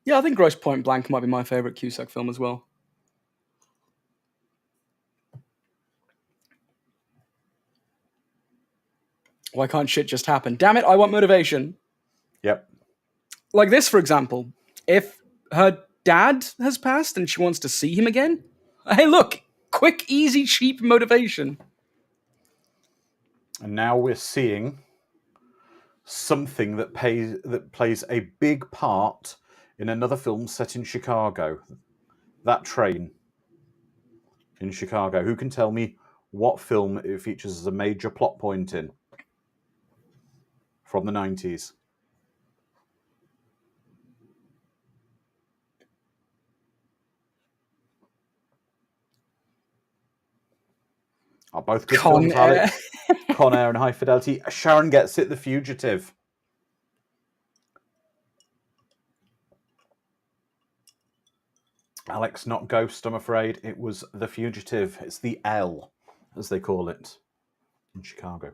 Yeah, I think Gross Point Blank might be my favourite Cusack film as well. Why can't shit just happen? Damn it, I want motivation. Yep. Like this, for example. If her dad has passed and she wants to see him again, hey, look, quick, easy, cheap motivation. And now we're seeing something that plays a big part in another film set in Chicago. That train in Chicago. Who can tell me what film it features as a major plot point in? From the 90s. Both good films, Alex. Con Air and High Fidelity. Sharon gets it, The Fugitive. Alex, not Ghost, I'm afraid. It was The Fugitive. It's the L, as they call it in Chicago.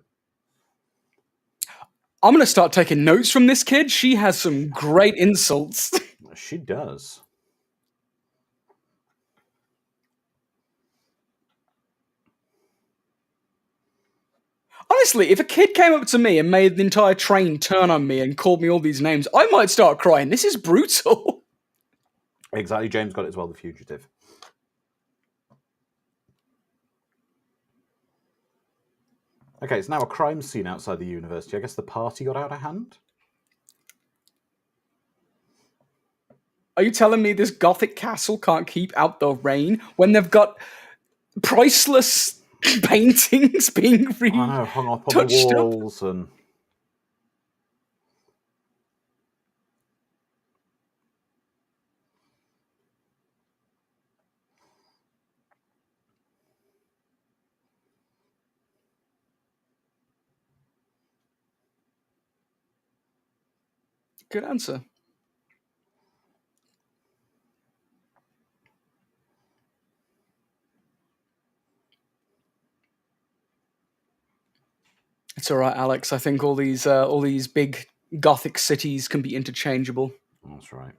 I'm going to start taking notes from this kid. She has some great insults. She does. Honestly, if a kid came up to me and made the entire train turn on me and called me all these names, I might start crying. This is brutal. Exactly. James got it as well, The Fugitive. Okay, it's now a crime scene outside the university. I guess the party got out of hand? Are you telling me this gothic castle can't keep out the rain when they've got priceless paintings being I know, hung up on the touched up? walls and... Good answer. It's all right, Alex. I think all these big gothic cities can be interchangeable. That's right.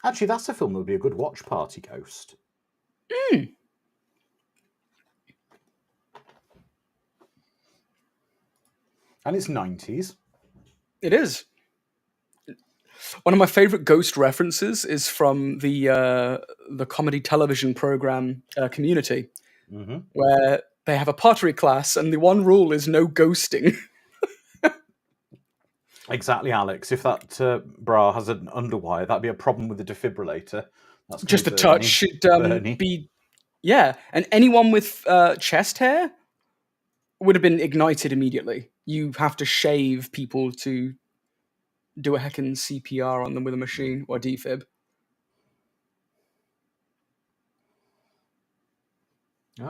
Actually, that's a film that would be a good watch party ghost. And it's 90s. It is. One of my favorite ghost references is from the comedy television program Community, where they have a pottery class, and the one rule is no ghosting. Exactly, Alex. If that bra has an underwire, that'd be a problem with the defibrillator. That's Just a touch should be... Yeah, and anyone with chest hair would have been ignited immediately. You have to shave people to do a heckin' CPR on them with a machine or defib.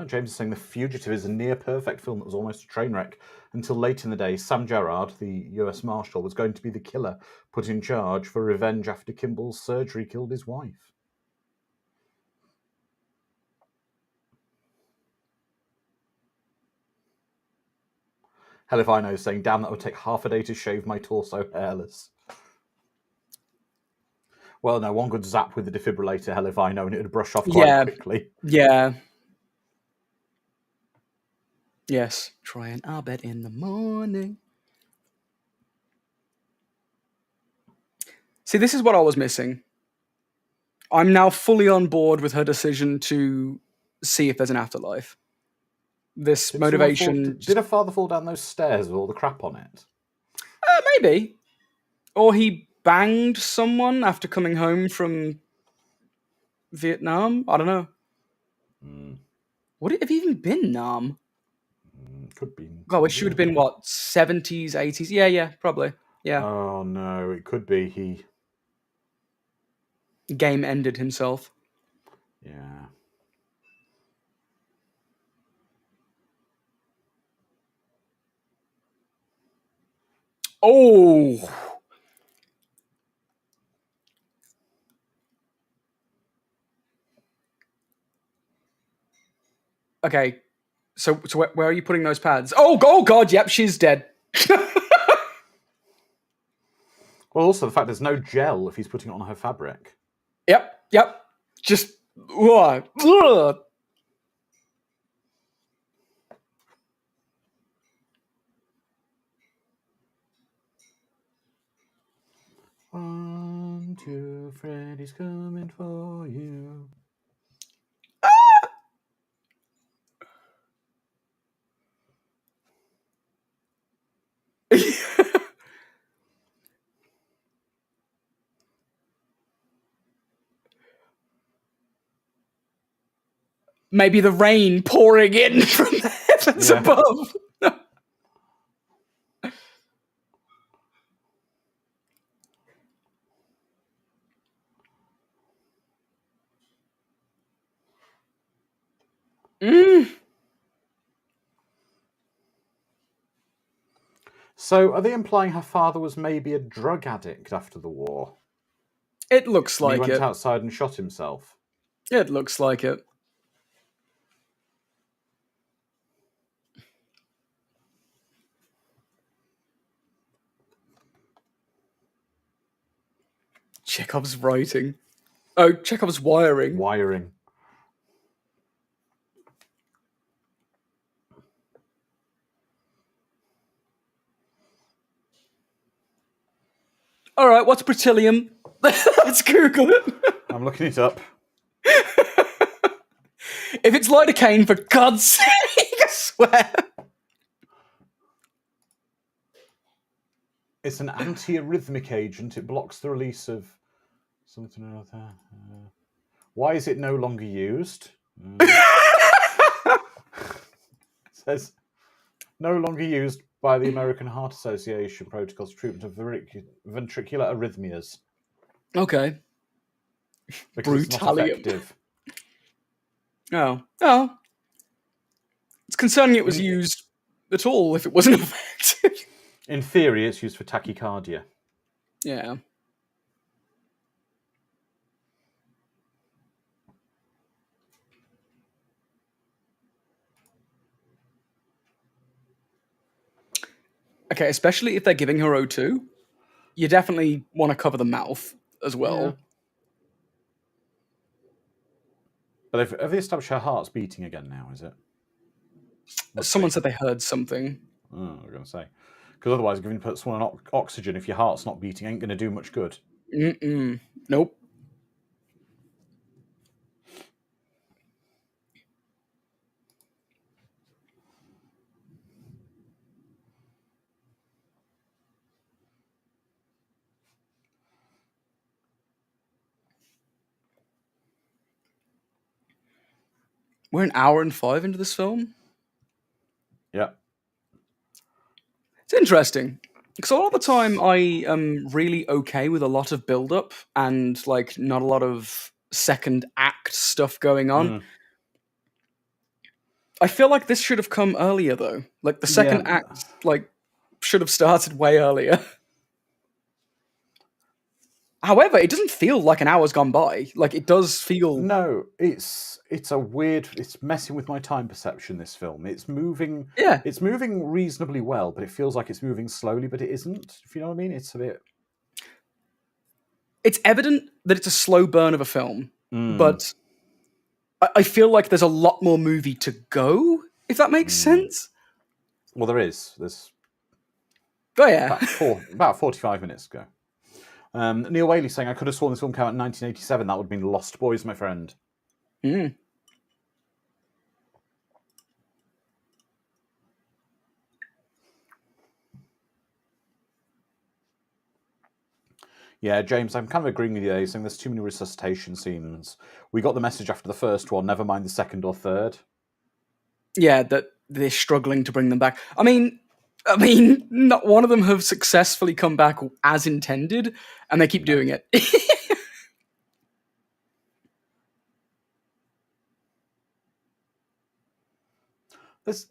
James is saying The Fugitive is a near-perfect film that was almost a train wreck. Until late in the day, Sam Gerard, the US Marshal, was going to be the killer put in charge for revenge after Kimball's surgery killed his wife. Hell if I know, saying, damn, that would take half a day to shave my torso hairless. Well, no, one good zap with the defibrillator, hell if I know, and it would brush off quite quickly. Yeah. Yes. Try an Abed in the morning. See, this is what I was missing. I'm now fully on board with her decision to see if there's an afterlife. This motivation... Did her father fall down those stairs with all the crap on it? Maybe. Or he banged someone after coming home from Vietnam? I don't know. Would it have even been Nam? Could be. Oh, it should have been what, 70s, 80s? Yeah, probably. Yeah. Oh no, it could be he. Game ended himself. Yeah. Oh. Okay. So where are you putting those pads? Oh God, yep, she's dead. Well, also the fact there's no gel if he's putting it on her fabric. Yep. Just ugh. 1, 2, Freddy's coming for you. Maybe the rain pouring in from the heavens above. So, are they implying her father was maybe a drug addict after the war? It looks And he like went it. outside and shot himself. It looks like it. Chekhov's writing. Oh, Chekhov's wiring. Wiring. All right, what's beryllium? Let's Google it. I'm looking it up. If it's lidocaine, for God's sake, I swear. It's an antiarrhythmic agent. It blocks the release of something or other. Why is it no longer used? It says no longer used by the American Heart Association protocols for treatment of ventricular arrhythmias. Okay. Because it's not effective. Oh. It's concerning it was used at all if it wasn't effective. In theory, it's used for tachycardia. Yeah. Okay, especially if they're giving her O2, you definitely want to cover the mouth as well. Yeah. But have they established her heart's beating again now, is it? Someone said they heard something. Oh, I was going to say. Because otherwise, giving someone oxygen if your heart's not beating ain't going to do much good. Nope. We're an hour and 5 into this film. Yeah. It's interesting. Because a lot of the time I am really okay with a lot of build-up and like not a lot of second act stuff going on. I feel like this should have come earlier though. Like the second act like should have started way earlier. However, it doesn't feel like an hour's gone by. Like it does feel. No, it's a weird. It's messing with my time perception. This film. It's moving. Yeah. It's moving reasonably well, but it feels like it's moving slowly. But it isn't. If you know what I mean. It's a bit. It's evident that it's a slow burn of a film, but I feel like there's a lot more movie to go. If that makes sense. Well, there is. There's. Oh yeah. About 45 minutes ago. Neil Whaley saying, I could have sworn this film came out in 1987. That would have been Lost Boys, my friend. Yeah, James, I'm kind of agreeing with you. You're saying there's too many resuscitation scenes. We got the message after the first one, never mind the second or third. Yeah, that they're struggling to bring them back. I mean, not one of them have successfully come back as intended, and they keep doing it.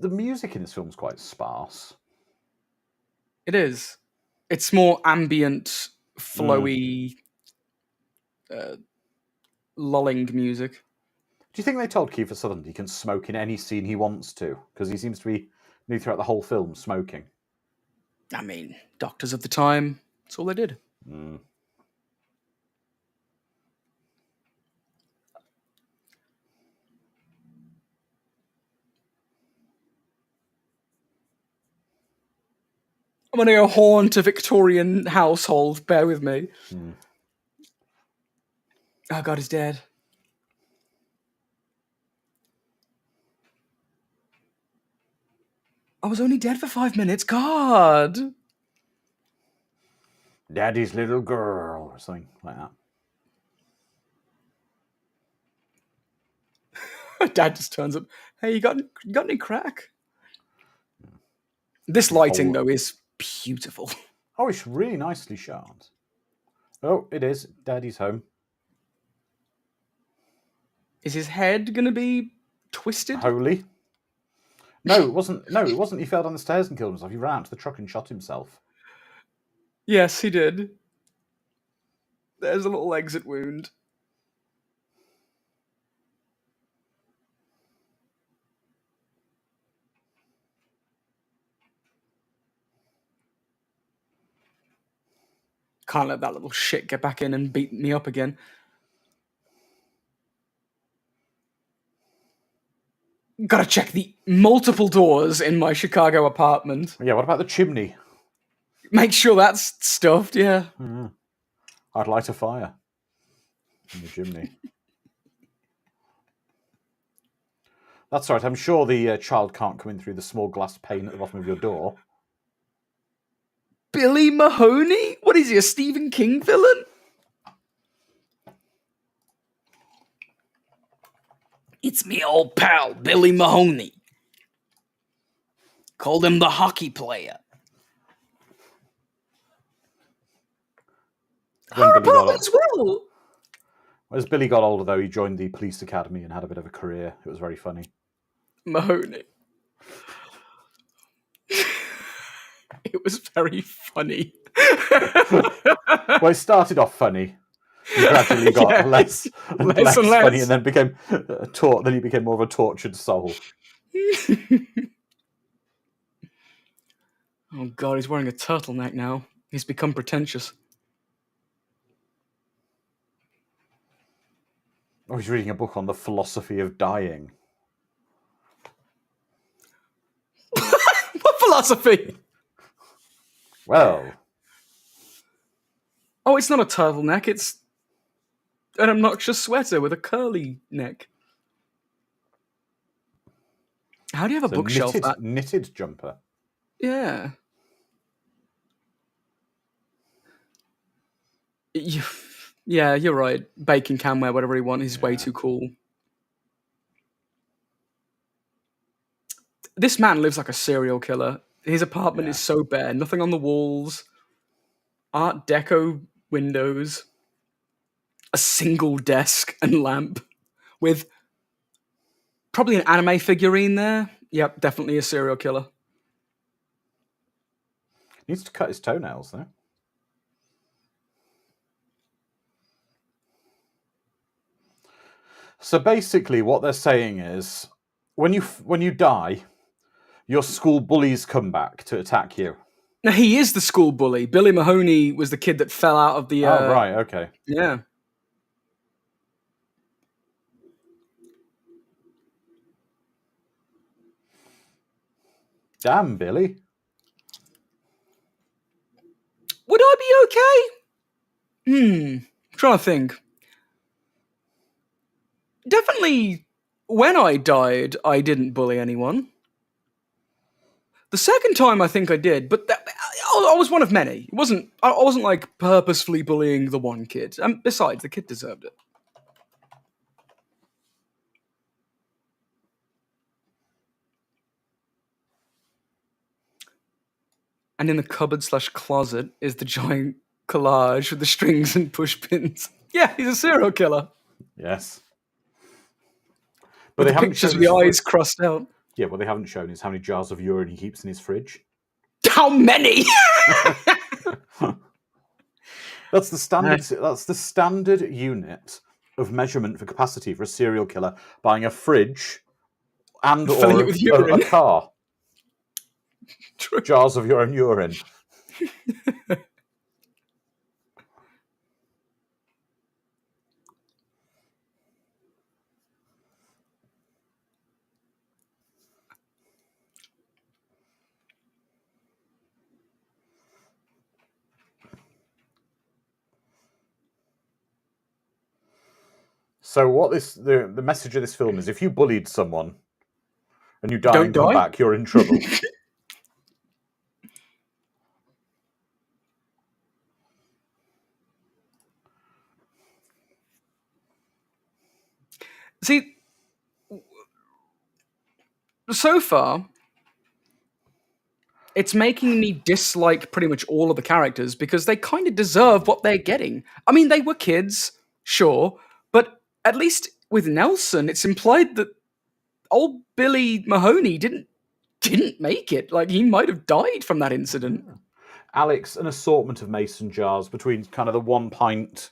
The music in this film's quite sparse. It is. It's more ambient, flowy, lulling music. Do you think they told Kiefer Sutherland he can smoke in any scene he wants to? Because he seems to be, throughout the whole film, smoking. I mean, doctors of the time, that's all they did. Mm. I'm going to go haunt a Victorian household. Bear with me. Mm. Oh, God, he's dead. I was only dead for 5 minutes. God. Daddy's little girl, or something like that. Dad just turns up. Hey, you got any crack? This lighting, though, is beautiful. Oh, it's really nicely shot. Oh, it is. Daddy's home. Is his head going to be twisted? Holy. No, it wasn't. No, it wasn't. He fell down the stairs and killed himself. He ran out to the truck and shot himself. Yes, he did. There's a little exit wound. Can't let that little shit get back in and beat me up again. Gotta check the multiple doors in my Chicago apartment. Yeah, what about the chimney? Make sure that's stuffed, yeah. Mm. I'd light a fire in the chimney. That's right. I'm sure the child can't come in through the small glass pane at the bottom of your door. Billy Mahoney? What is he, a Stephen King villain? It's me old pal, Billy Mahoney. Called him the hockey player. Her apartment as well! As Billy got older, though, he joined the police academy and had a bit of a career. It was very funny. Mahoney. It was very funny. Well, it started off funny. He gradually got less and less funny, and then became then he became more of a tortured soul. Oh God, he's wearing a turtleneck now. He's become pretentious. Oh, he's reading a book on the philosophy of dying. What philosophy? Well. Oh, it's not a turtleneck, it's an obnoxious sweater with a curly neck. How do you have a bookshelf? Knitted jumper. Yeah. Yeah, you're right. Bacon can wear whatever he wants. He's way too cool. This man lives like a serial killer. His apartment is so bare. Nothing on the walls. Art Deco windows. A single desk and lamp with probably an anime figurine there. Yep, definitely a serial killer. Needs to cut his toenails, though. So basically, what they're saying is, when you die, your school bullies come back to attack you. Now, he is the school bully. Billy Mahoney was the kid that fell out of the... Oh, right, okay. Yeah. Damn, Billy. Would I be okay? I'm trying to think. Definitely, when I died, I didn't bully anyone. The second time, I think I did, but I was one of many. It wasn't. I wasn't like purposefully bullying the one kid. And besides, the kid deserved it. And in the cupboard/closet is the giant collage with the strings and push pins. Yeah, he's a serial killer. Yes. But But the pictures with the eyes crossed out. Yeah, what they haven't shown is how many jars of urine he keeps in his fridge. How many? That's the standard. That's the standard unit of measurement for capacity for a serial killer buying a fridge and Filling or it with urine. a car. True. Jars of your own urine. So what the message of this film is: if you bullied someone and you die and come back, you're in trouble. See, so far, it's making me dislike pretty much all of the characters because they kind of deserve what they're getting. I mean, they were kids, sure, but at least with Nelson, it's implied that old Billy Mahoney didn't make it. Like, he might have died from that incident. Alex, an assortment of mason jars between kind of the 1 pint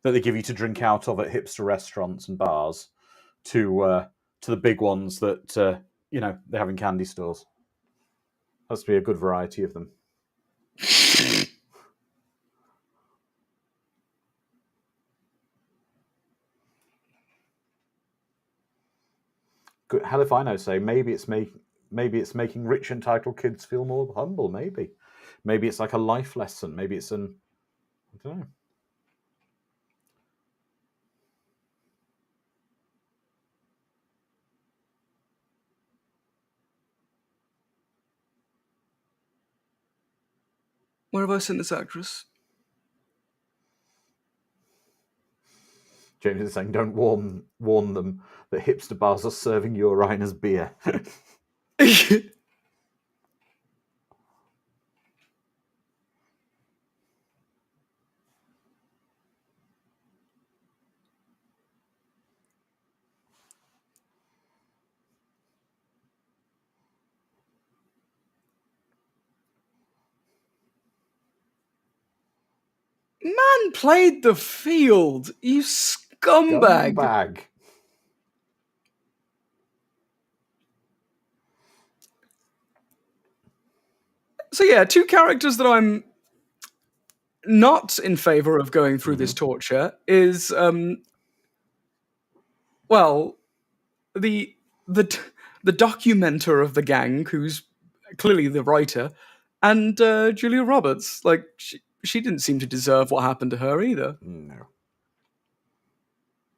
that they give you to drink out of at hipster restaurants and bars to the big ones that they have in candy stores. Has to be a good variety of them. Good. Hell if I know. Say maybe it's making rich entitled kids feel more humble. Maybe it's like a life lesson. Maybe it's I don't know. Where have I seen this actress? James is saying, don't warn them that hipster bars are serving urine as beer. Man played the field, you scumbag. So yeah, two characters that I'm not in favor of going through this torture is the documenter of the gang, who's clearly the writer, and Julia Roberts. Like, she didn't seem to deserve what happened to her either. No.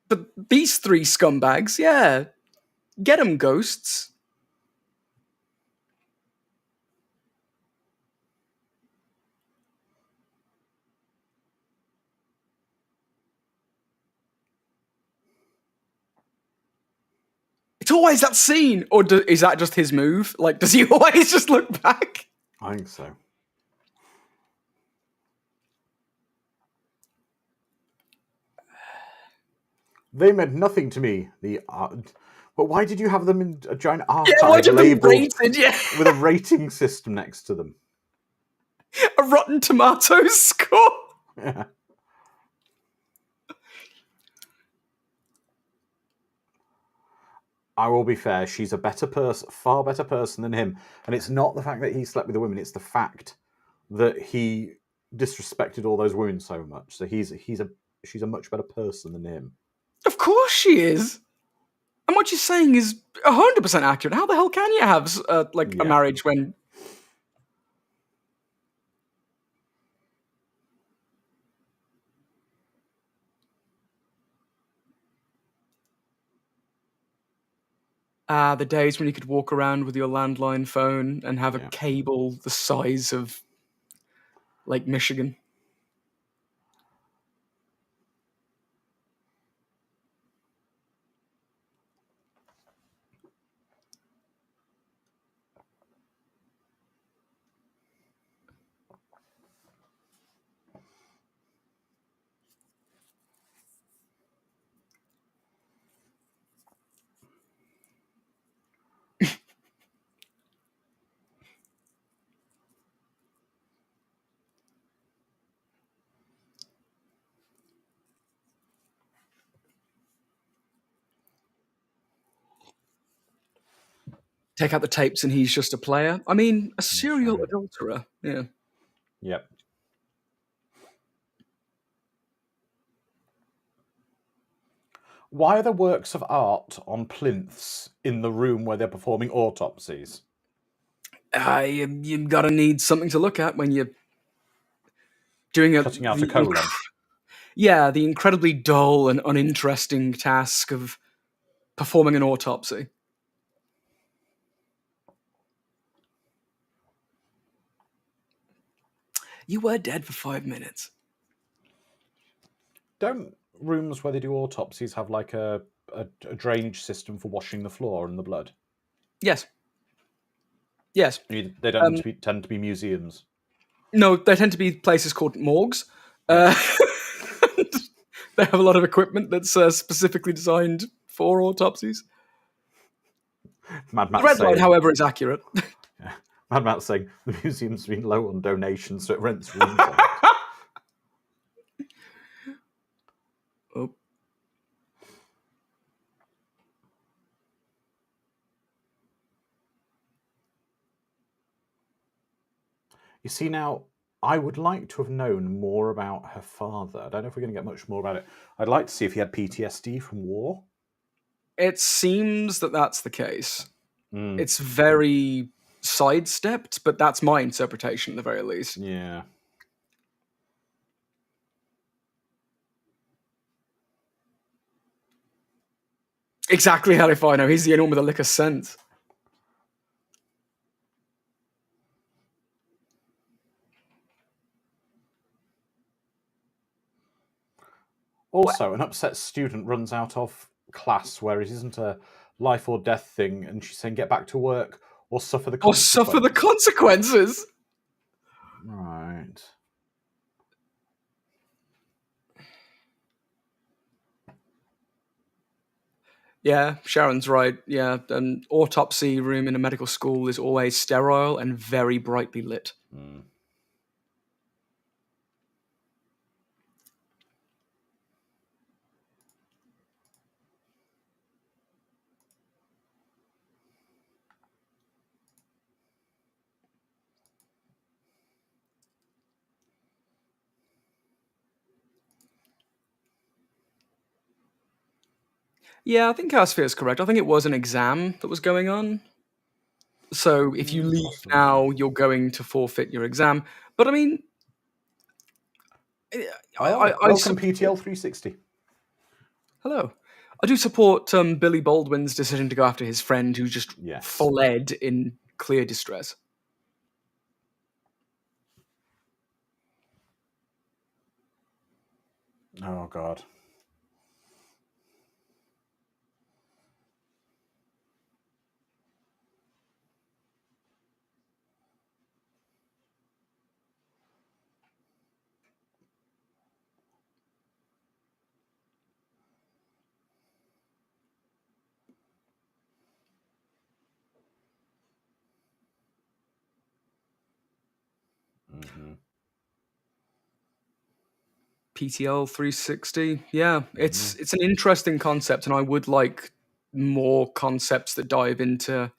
But these three scumbags, yeah, get them, ghosts. It's always that scene, or is that just his move? Like, does he always just look back? I think so. They meant nothing to me. But why did you have them in a giant archive labeled with a rating system next to them? A Rotten Tomatoes score. Yeah. I will be fair. She's a far better person than him, and it's not the fact that he slept with the women; it's the fact that he disrespected all those women so much. So she's a much better person than him. Of course she is. And what you're saying is 100% accurate. How the hell can you have a marriage when... the days when you could walk around with your landline phone and have a cable the size of Lake Michigan. Take out the tapes and he's just a player. I mean, a serial adulterer. Yeah. Yep. Why are the works of art on plinths in the room where they're performing autopsies? You gotta need something to look at when you're doing Cutting out a colon. Yeah, the incredibly dull and uninteresting task of performing an autopsy. You were dead for 5 minutes. Don't rooms where they do autopsies have like a drainage system for washing the floor and the blood? Yes. Yes. They don't tend to be museums. No, they tend to be places called morgues. Yeah. They have a lot of equipment that's specifically designed for autopsies. Mad Max the red light, however, is accurate. Yeah. Mad Max saying the museum's been low on donations, so it rents rooms. Oh. You see, now, I would like to have known more about her father. I don't know if we're going to get much more about it. I'd like to see if he had PTSD from war. It seems that that's the case. It's very sidestepped, but that's my interpretation at the very least. Yeah. Exactly how if I know. He's the only one with a lick of sense. Also, an upset student runs out of class where it isn't a life or death thing, and she's saying, get back to work or suffer the consequences. Or suffer the consequences! Right. Yeah, Sharon's right. Yeah, an autopsy room in a medical school is always sterile and very brightly lit. Yeah, I think Caspia is correct. I think it was an exam that was going on. So if you leave now, you're going to forfeit your exam. But I mean, welcome PTL 360. Hello. I do support Billy Baldwin's decision to go after his friend who just fled in clear distress. Oh, God. PTL 360. Yeah, it's an interesting concept, and I would like more concepts that dive into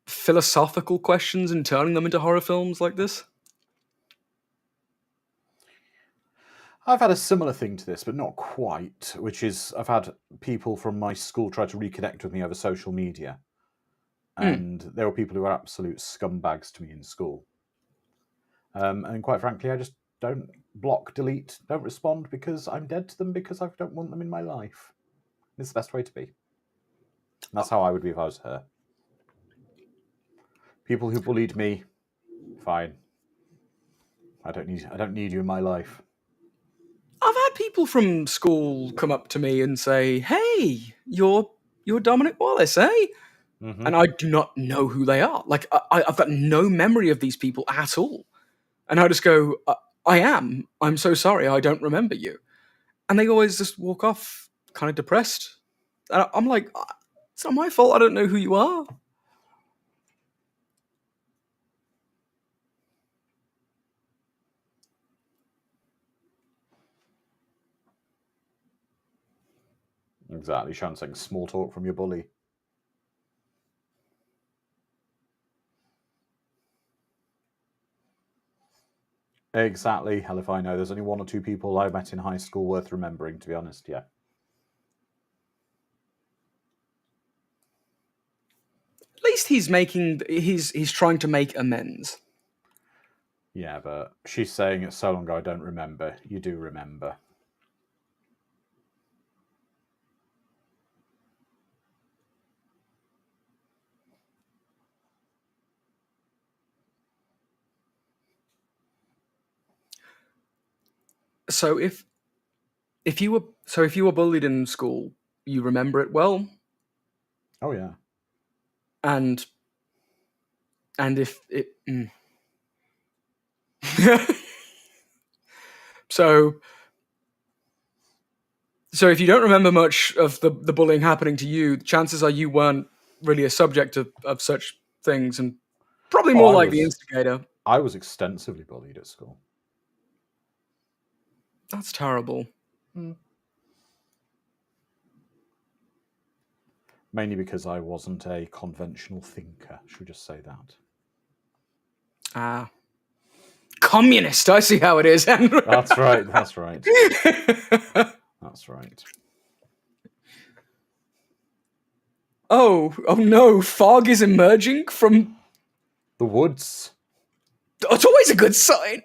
philosophical questions and turning them into horror films like this. I've had a similar thing to this, but not quite, which is I've had people from my school try to reconnect with me over social media. And there were people who were absolute scumbags to me in school. And quite frankly, I just don't block, delete, don't respond because I'm dead to them because I don't want them in my life. It's the best way to be. That's how I would be if I was her. People who bullied me, fine. I don't need you in my life. I've had people from school come up to me and say, "Hey, you're Dominic Wallace, eh?" Mm-hmm. And I do not know who they are. Like I've got no memory of these people at all. And I just go, "I am. I'm so sorry. I don't remember you." And they always just walk off, kind of depressed. And I'm like, "It's not my fault. I don't know who you are." Exactly. Chanting small talk from your bully. Exactly. Hell if I know. There's only 1 or 2 people I met in high school worth remembering, to be honest, yeah. At least he's trying to make amends. Yeah, but she's saying it's so long ago I don't remember. You do remember. So if you were bullied in school, you remember it well, Oh yeah. and if it so if you don't remember much of the bullying happening to you, chances are you weren't really a subject of such things, and probably more like the instigator. I was extensively bullied at school. That's terrible. Mainly because I wasn't a conventional thinker. Should we just say that? Communist. I see how it is. That's right. That's right. That's right. Oh no! Fog is emerging from the woods. It's always a good sign.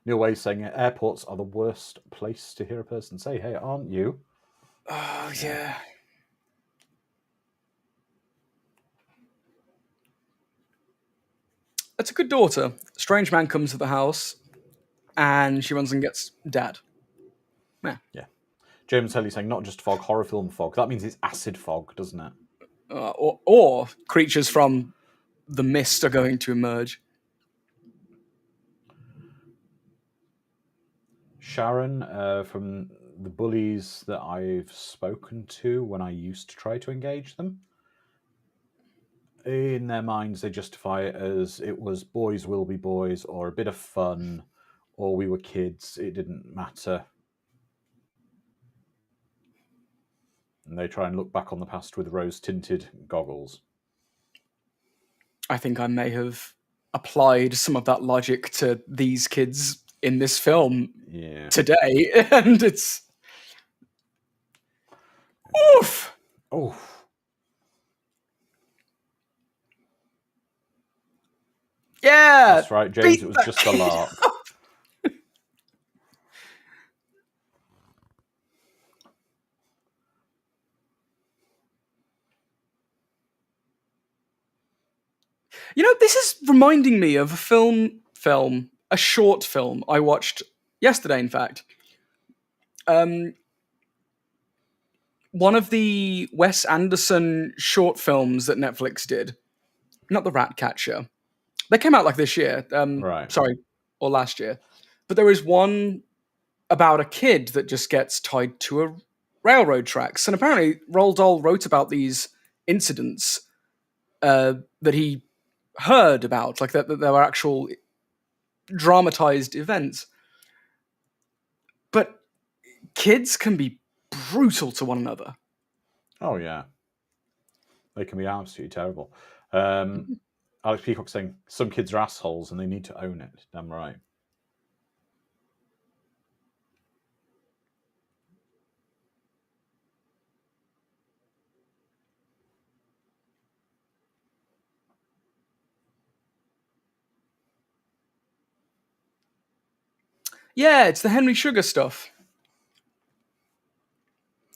Neil Way saying airports are the worst place to hear a person say, "Hey, aren't you?" Oh yeah. That's a good daughter. Strange man comes to the house, and she runs and gets Dad. Yeah. James Helly saying not just fog, horror film fog. That means it's acid fog, doesn't it? Or creatures from the mist are going to emerge. Sharon, from the bullies that I've spoken to when I used to try to engage them, in their minds they justify it as it was boys will be boys, or a bit of fun, or we were kids, it didn't matter. And they try and look back on the past with rose-tinted goggles. I think I may have applied some of that logic to these kids in this film today, and it's oof. Oof. Yeah, that's right, James. It was just a lark. You know, this is reminding me of a short film I watched yesterday, in fact. One of the Wes Anderson short films that Netflix did, not The Ratcatcher. They came out like this year. Right. Sorry, or last year. But there is one about a kid that just gets tied to a railroad tracks. And apparently Roald Dahl wrote about these incidents that he heard about, like that there were actual dramatized events. But kids can be brutal to one another. Oh yeah, they can be absolutely terrible. Alex Peacock saying some kids are assholes and they need to own it. Damn right. Yeah, it's the Henry Sugar stuff.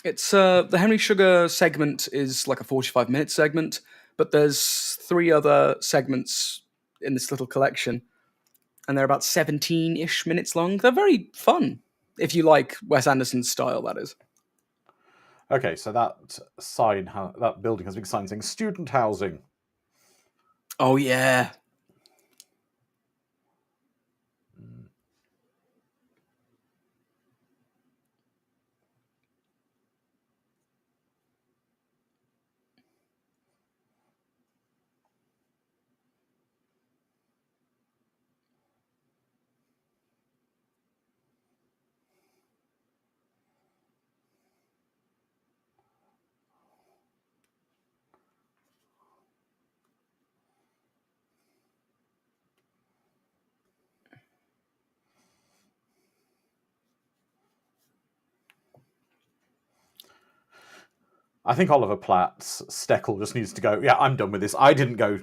It's the Henry Sugar segment is like a 45-minute segment, but there's 3 other segments in this little collection, and they're about 17-ish minutes long. They're very fun if you like Wes Anderson's style, that is. Okay, so that that building has a big sign saying student housing. Oh yeah. I think Oliver Platt's Steckel just needs to go. Yeah, I'm done with this. I didn't go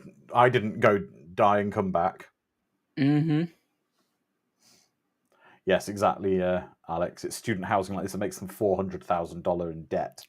die and come back. Mm-hmm. Yes, exactly, Alex. It's student housing like this that makes them $400,000 in debt.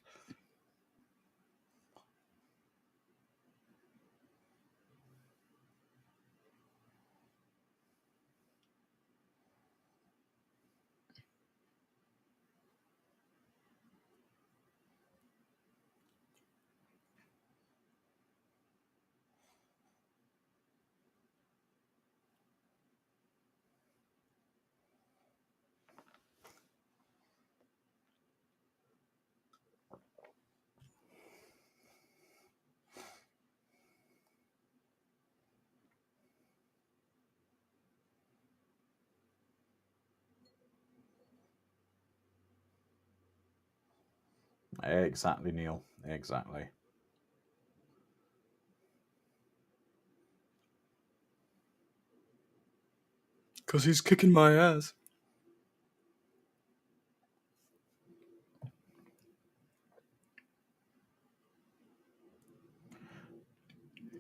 Exactly, Neil. Exactly. Because he's kicking my ass.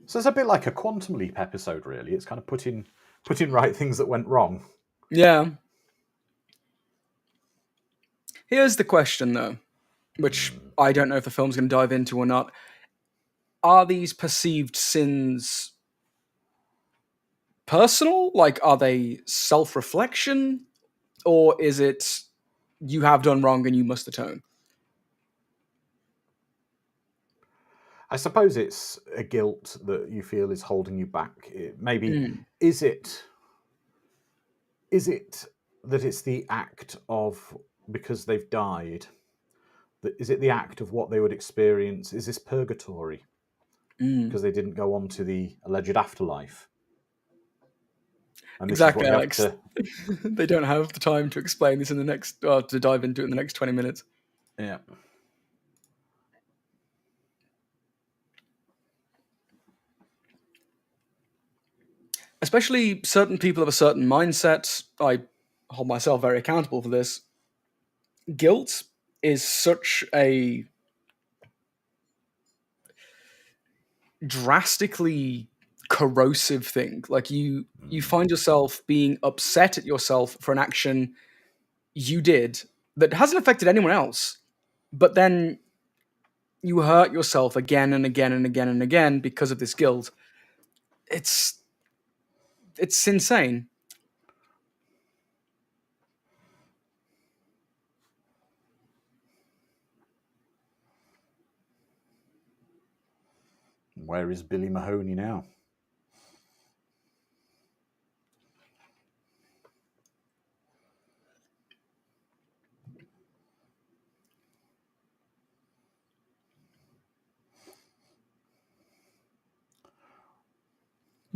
So it's a bit like a Quantum Leap episode, really. It's kind of putting right things that went wrong. Yeah. Here's the question, though, which I don't know if the film's going to dive into or not. Are these perceived sins personal? Like, are they self-reflection? Or is it you have done wrong and you must atone? I suppose it's a guilt that you feel is holding you back. Is it that it's the act of, because they've died, is it the act of what they would experience? Is this purgatory because they didn't go on to the alleged afterlife? And this is what Exactly, you have Alex. to. They don't have the time to explain this in the next, to dive into it in the next 20 minutes. Yeah. Especially certain people of a certain mindset. I hold myself very accountable for this. Guilt is such a drastically corrosive thing. Like you find yourself being upset at yourself for an action you did that hasn't affected anyone else, but then you hurt yourself again and again and again and again because of this guilt. It's insane. Where is Billy Mahoney now?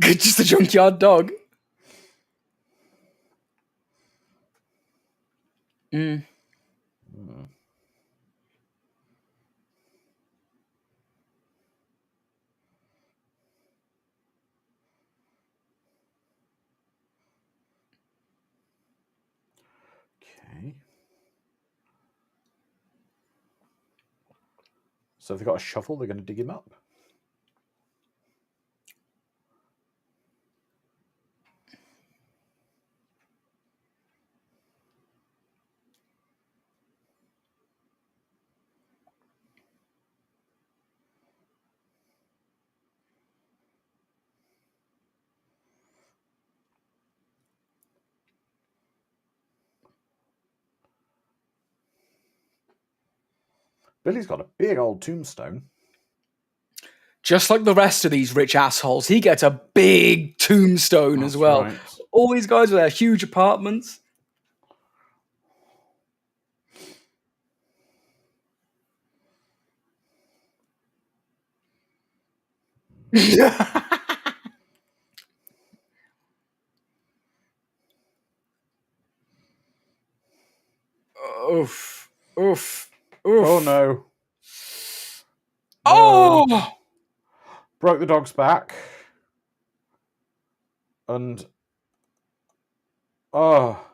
Just a junkyard dog. Mm. Okay. So if they've got a shovel, they're going to dig him up. Billy's got a big old tombstone. Just like the rest of these rich assholes, he gets a big tombstone as well. Right. All these guys with their huge apartments. Oof. Oof. Oof. Oh no. Oh! Broke the dog's back. And oh.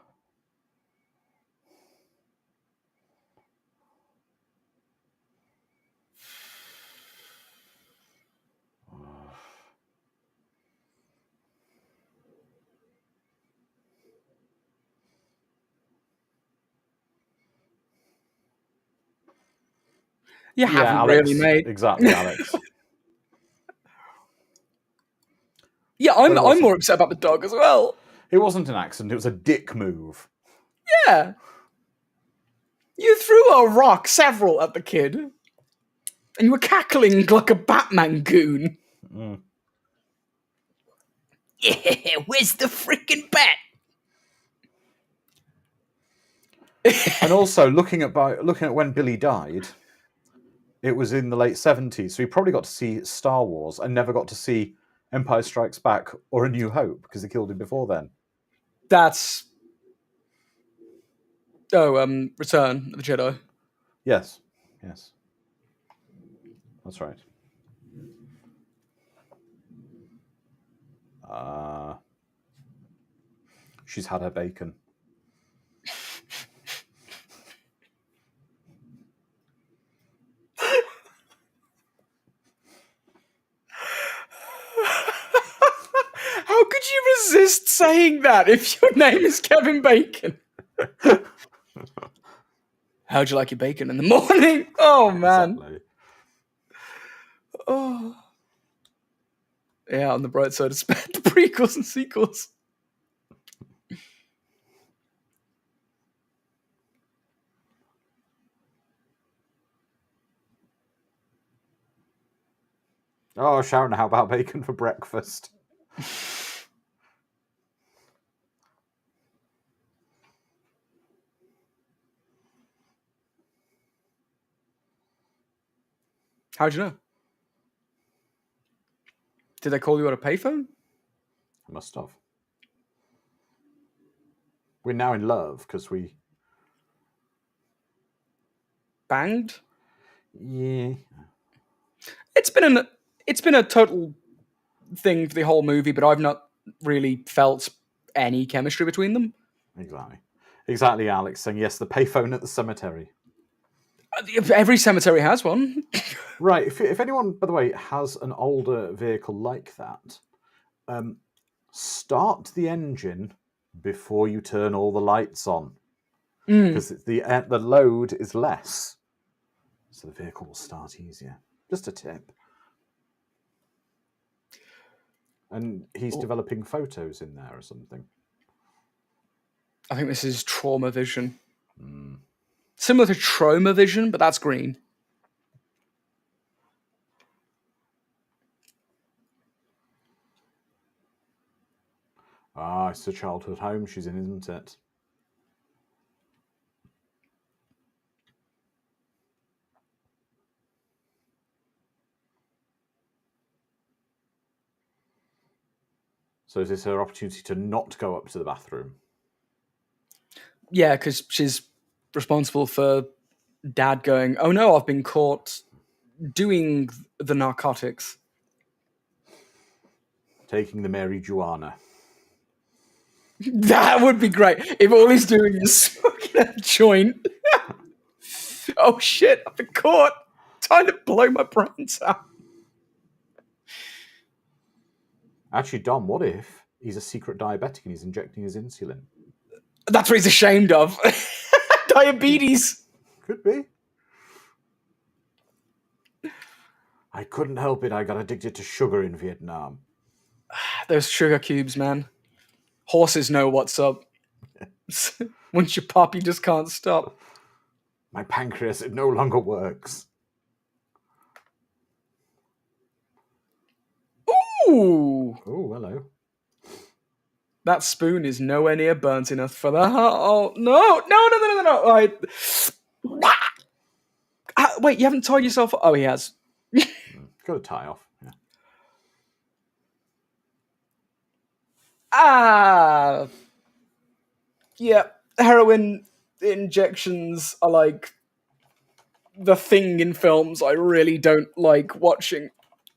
You haven't Alex, really, mate. Exactly, Alex. Yeah, I'm more upset about the dog as well. It wasn't an accident, it was a dick move. Yeah. You threw a rock, several, at the kid. And you were cackling like a Batman goon. Mm. Yeah, where's the freaking bat? And also, looking at when Billy died, it was in the late 70s, so he probably got to see Star Wars and never got to see Empire Strikes Back or A New Hope because they killed him before then. That's... Return of the Jedi. Yes. That's right. She's had her bacon. How could you resist saying that if your name is Kevin Bacon? How'd you like your bacon in the morning? Oh, man. Exactly. Oh. Yeah, on the bright side of spare the prequels and sequels. Oh, Sharon, how about bacon for breakfast? How'd you know? Did they call you on a payphone? Must have. We're now in love because we Banged? Yeah. It's been a total thing for the whole movie, but I've not really felt any chemistry between them. Exactly, Alex saying yes, the payphone at the cemetery. Every cemetery has one. Right, if anyone, by the way, has an older vehicle like that, start the engine before you turn all the lights on. Because the load is less. So the vehicle will start easier. Just a tip. And he's developing photos in there or something. I think this is Trauma Vision. Similar to Trauma Vision, but that's green. Ah, it's the childhood home she's in, isn't it? So is this her opportunity to not go up to the bathroom? Yeah, because she's responsible for Dad going, oh no, I've been caught doing the narcotics. Taking the Mary Juana. That would be great if all he's doing is smoking a joint. Oh shit, I've been caught. Time to blow my brains out. Actually, Dom, what if he's a secret diabetic and he's injecting his insulin? That's what he's ashamed of. Diabetes. Could be. I couldn't help it. I got addicted to sugar in Vietnam. Those sugar cubes, man. Horses know what's up. Once you pop, you just can't stop. My pancreas, it no longer works. Ooh! Oh, hello. That spoon is nowhere near burnt enough for that. Oh, no. Right. Wait, you haven't tied yourself up? Oh, he has. Got a tie off. Yeah. Ah! Yeah, heroin injections are like the thing in films I really don't like watching.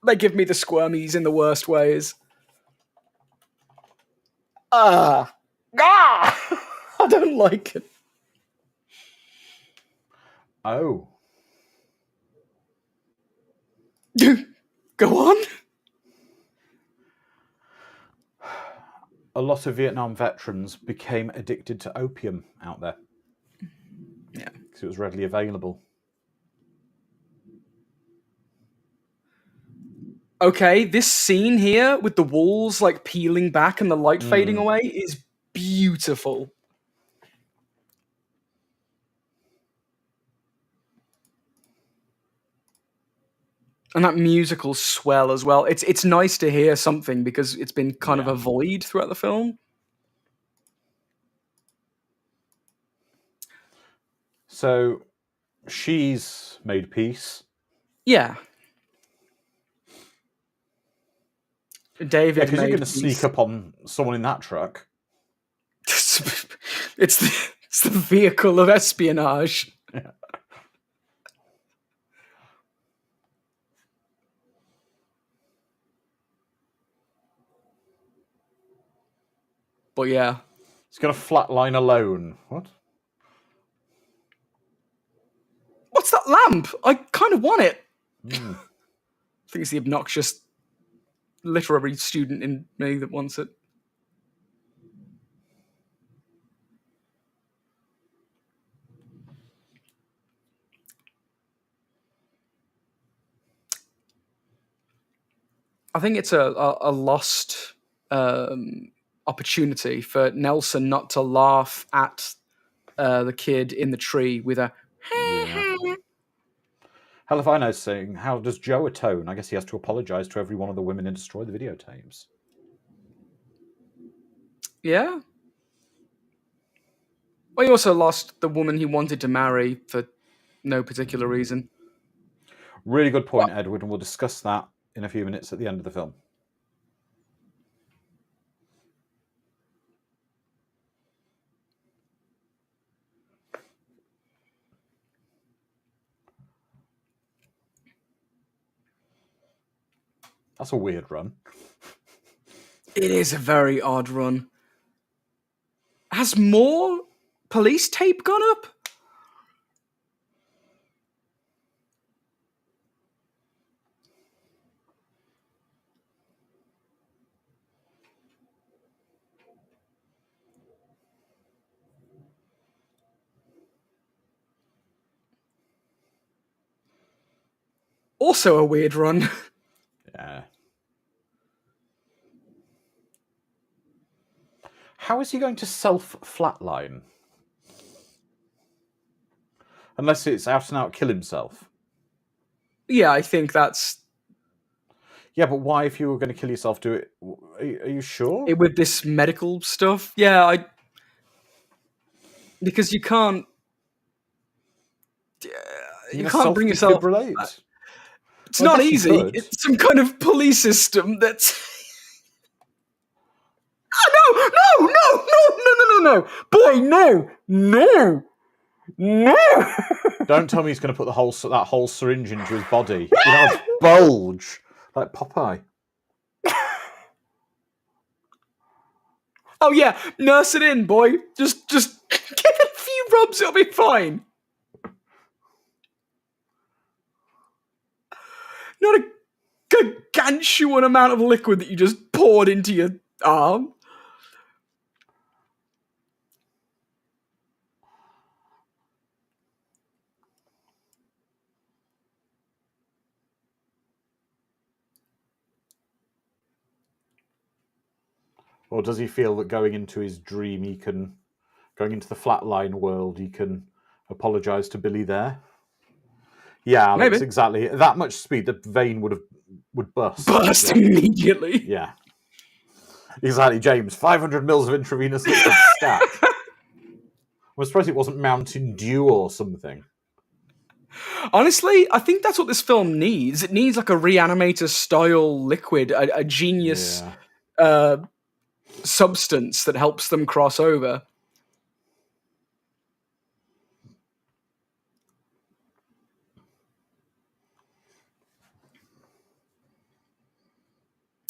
They give me the squirmies in the worst ways. Ah! I don't like it. Oh. Go on. A lot of Vietnam veterans became addicted to opium out there. Yeah. Because it was readily available. Okay, this scene here with the walls like peeling back and the light fading away is beautiful. And that musical swell as well. It's nice to hear something because it's been kind of a void throughout the film. So she's made peace. Yeah. David Yeah, because you're made going to sneak up on someone in that truck. it's the vehicle of espionage. Yeah. But yeah. It's going to flatline alone. What? What's that lamp? I kind of want it. Mm. I think it's the obnoxious literary student in me that wants it. I think it's a lost opportunity for Nelson not to laugh at the kid in the tree with a. Yeah. Hell if I know saying, how does Joe atone? I guess he has to apologise to every one of the women and destroy the videotapes. Yeah. Well, he also lost the woman he wanted to marry for no particular reason. Really good point, Edward, and we'll discuss that in a few minutes at the end of the film. That's a weird run. It is a very odd run. Has more police tape gone up? Also a weird run. Yeah. How is he going to self-flatline? Unless it's out and out kill himself. Yeah, I think that's... Yeah, but why, if you were going to kill yourself, do it? Are you sure? With this medical stuff? Yeah, because you can't... You can't bring yourself... It's not easy. It's some kind of police system that's... No! Boy, no! Don't tell me he's going to put that whole syringe into his body. It'll bulge like Popeye. Oh yeah, nurse it in, boy. Just give it a few rubs, it'll be fine. Not a gargantuan amount of liquid that you just poured into your arm. Or does he feel that going into his dream, going into the flatline world, he can apologise to Billy there. Yeah, Alex, Maybe. exactly. That much speed, the vein would burst. Burst immediately. Yeah. Exactly, James. 500 mils of intravenous liquid stat. I'm surprised it wasn't Mountain Dew or something. Honestly, I think that's what this film needs. It needs like a reanimator-style liquid, a genius substance that helps them cross over.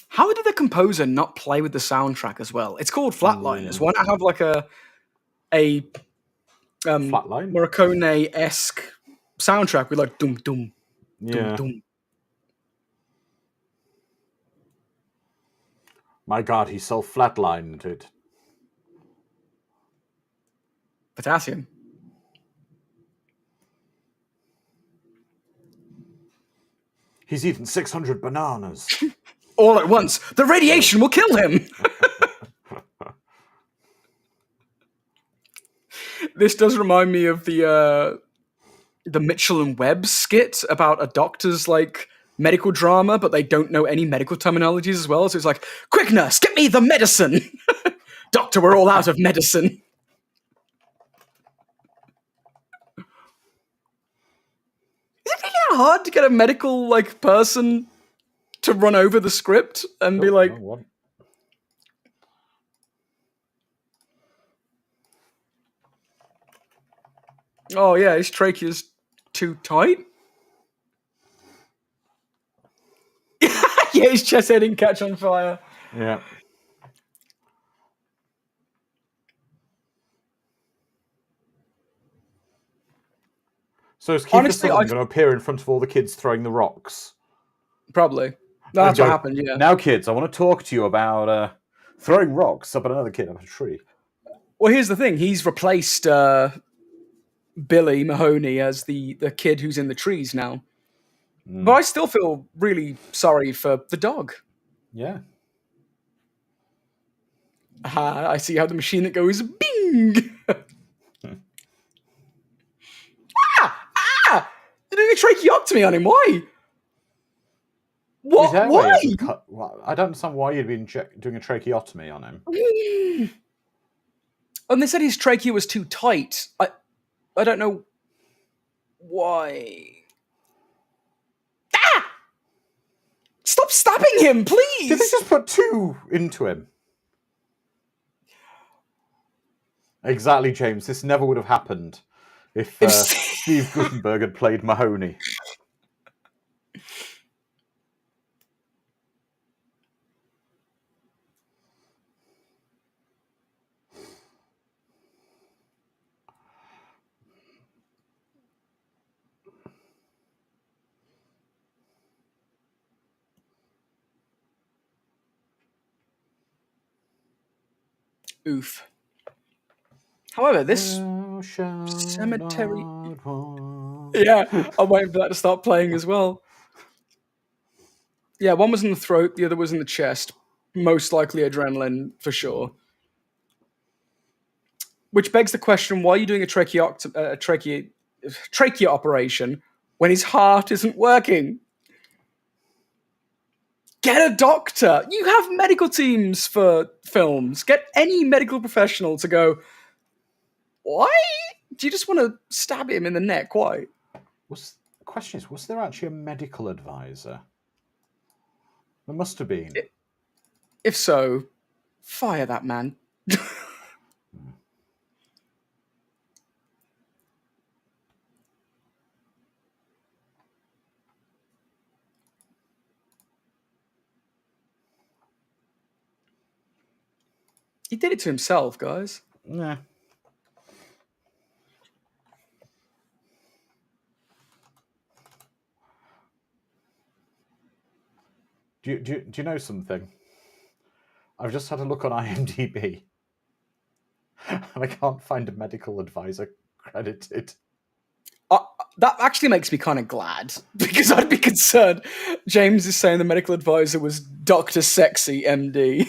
How did the composer not play with the soundtrack as well? It's called Flatliners. Why not have like a Flatline? Morricone-esque soundtrack with like dum dum dum dum? My God, he self-flatlined it. Potassium. He's eaten 600 bananas. All at once. The radiation will kill him. This does remind me of the Mitchell and Webb skit about a doctor's like medical drama, but they don't know any medical terminologies as well. So it's like, quick nurse, get me the medicine. Doctor, we're all out of medicine. Is it really hard to get a medical like person to run over the script and be like, oh yeah, his trachea's too tight? Yeah, his chest hair didn't catch on fire. Yeah. So is Kiefer Sutherland going to appear in front of all the kids throwing the rocks? Probably. That's what happened, yeah. Now, kids, I want to talk to you about throwing rocks up at another kid up a tree. Well, here's the thing. He's replaced Billy Mahoney as the kid who's in the trees now. But I still feel really sorry for the dog. Yeah. I see how the machine that goes bing. You're doing a tracheotomy on him. Why? What? Why? I don't understand why you'd been doing a tracheotomy on him. And they said his trachea was too tight. I don't know why. Stop stabbing him, please! Did they just put 2 into him? Exactly, James. This never would have happened if Steve Guttenberg had played Mahoney. Oof. However, this cemetery... Yeah, I'm waiting for that to start playing as well. Yeah, one was in the throat, the other was in the chest. Most likely adrenaline, for sure. Which begs the question, why are you doing a trachea operation when his heart isn't working? Get a doctor. You have medical teams for films. Get any medical professional to go, why? Do you just want to stab him in the neck? Why? The question is, was there actually a medical advisor? There must have been. If so, fire that man. He did it to himself, guys. Yeah. Do you know something? I've just had a look on IMDb, and I can't find a medical advisor credited. That actually makes me kind of glad, because I'd be concerned. James is saying the medical advisor was Dr. Sexy, MD.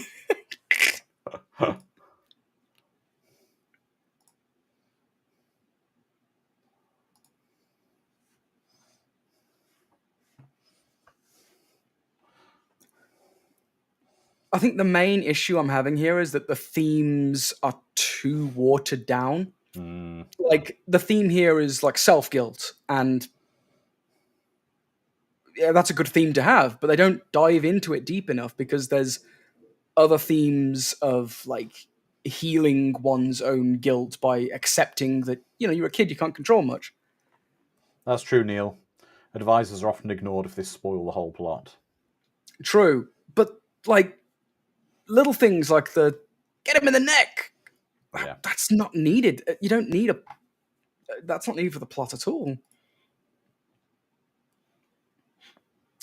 I think the main issue I'm having here is that the themes are too watered down. Like, the theme here is like self-guilt, and yeah, that's a good theme to have, but they don't dive into it deep enough because there's other themes of like healing one's own guilt by accepting that, you're a kid, you can't control much. That's true, Neil. Advisors are often ignored if they spoil the whole plot. True, but like little things like the get him in the neck, that's not needed. You don't need that's not needed for the plot at all.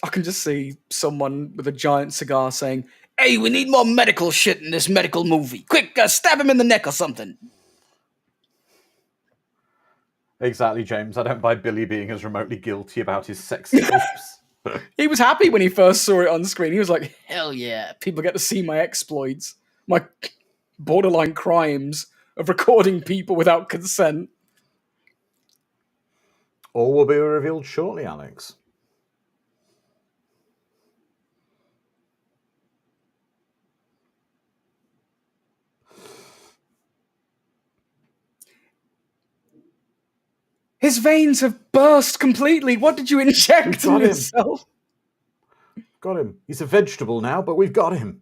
I can just see someone with a giant cigar saying, "Hey, we need more medical shit in this medical movie. Quick, stab him in the neck or something." Exactly, James. I don't buy Billy being as remotely guilty about his sex tapes. He was happy when he first saw it on screen. He was like, "Hell yeah, people get to see my exploits, my borderline crimes of recording people without consent." All will be revealed shortly, Alex. His veins have burst completely. What did you inject in yourself? Got him. He's a vegetable now, but we've got him.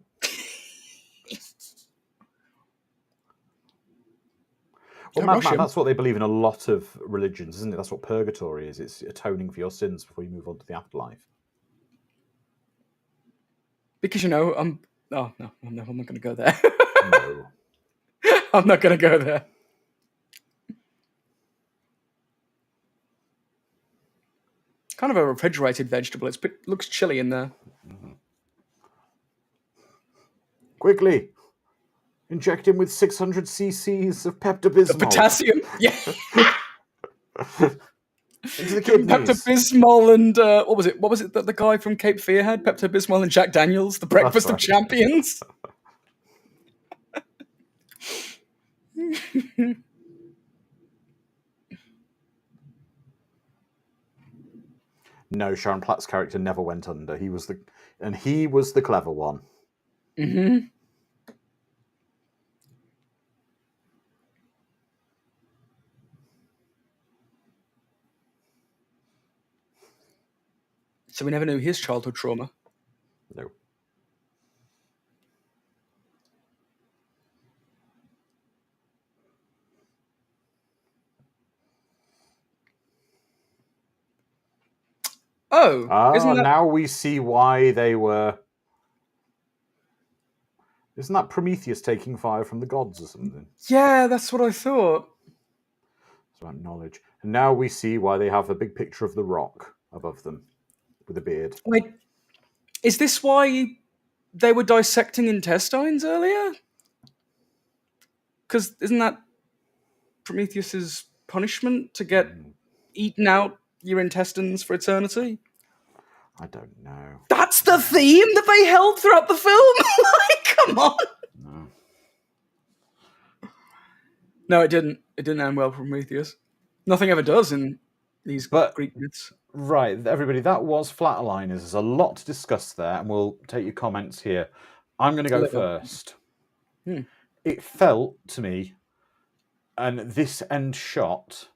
Well, Matt, that's what they believe in a lot of religions, isn't it? That's what purgatory is. It's atoning for your sins before you move on to the afterlife. Because, I'm... Oh, no, I'm not going to go there. No. I'm not going to go there. Kind of a refrigerated vegetable. It looks chilly in there. Mm-hmm. Quickly! Inject him with 600 cc's of Pepto-Bismol. The potassium? Yeah. Into the kidneys. Pepto-Bismol and... what was it that the guy from Cape Fear had? Pepto-Bismol and Jack Daniels, the breakfast of champions? No, Sharon Platt's character never went under. He was the clever one. Mm-hmm. So we never knew his childhood trauma. No. Oh, now we see why they were... Isn't that Prometheus taking fire from the gods or something? Yeah, that's what I thought. It's about knowledge. And now we see why they have a big picture of the Rock above them with a beard. Wait, is this why they were dissecting intestines earlier? Because isn't that Prometheus's punishment to get eaten out your intestines for eternity? I don't know. That's the theme that they held throughout the film? Like, come on! No, it didn't. It didn't end well for Prometheus. Nothing ever does in these Greek myths. Right, everybody, that was Flatliners. There's a lot to discuss there, and we'll take your comments here. I'm going to go first. It felt to me, and this end shot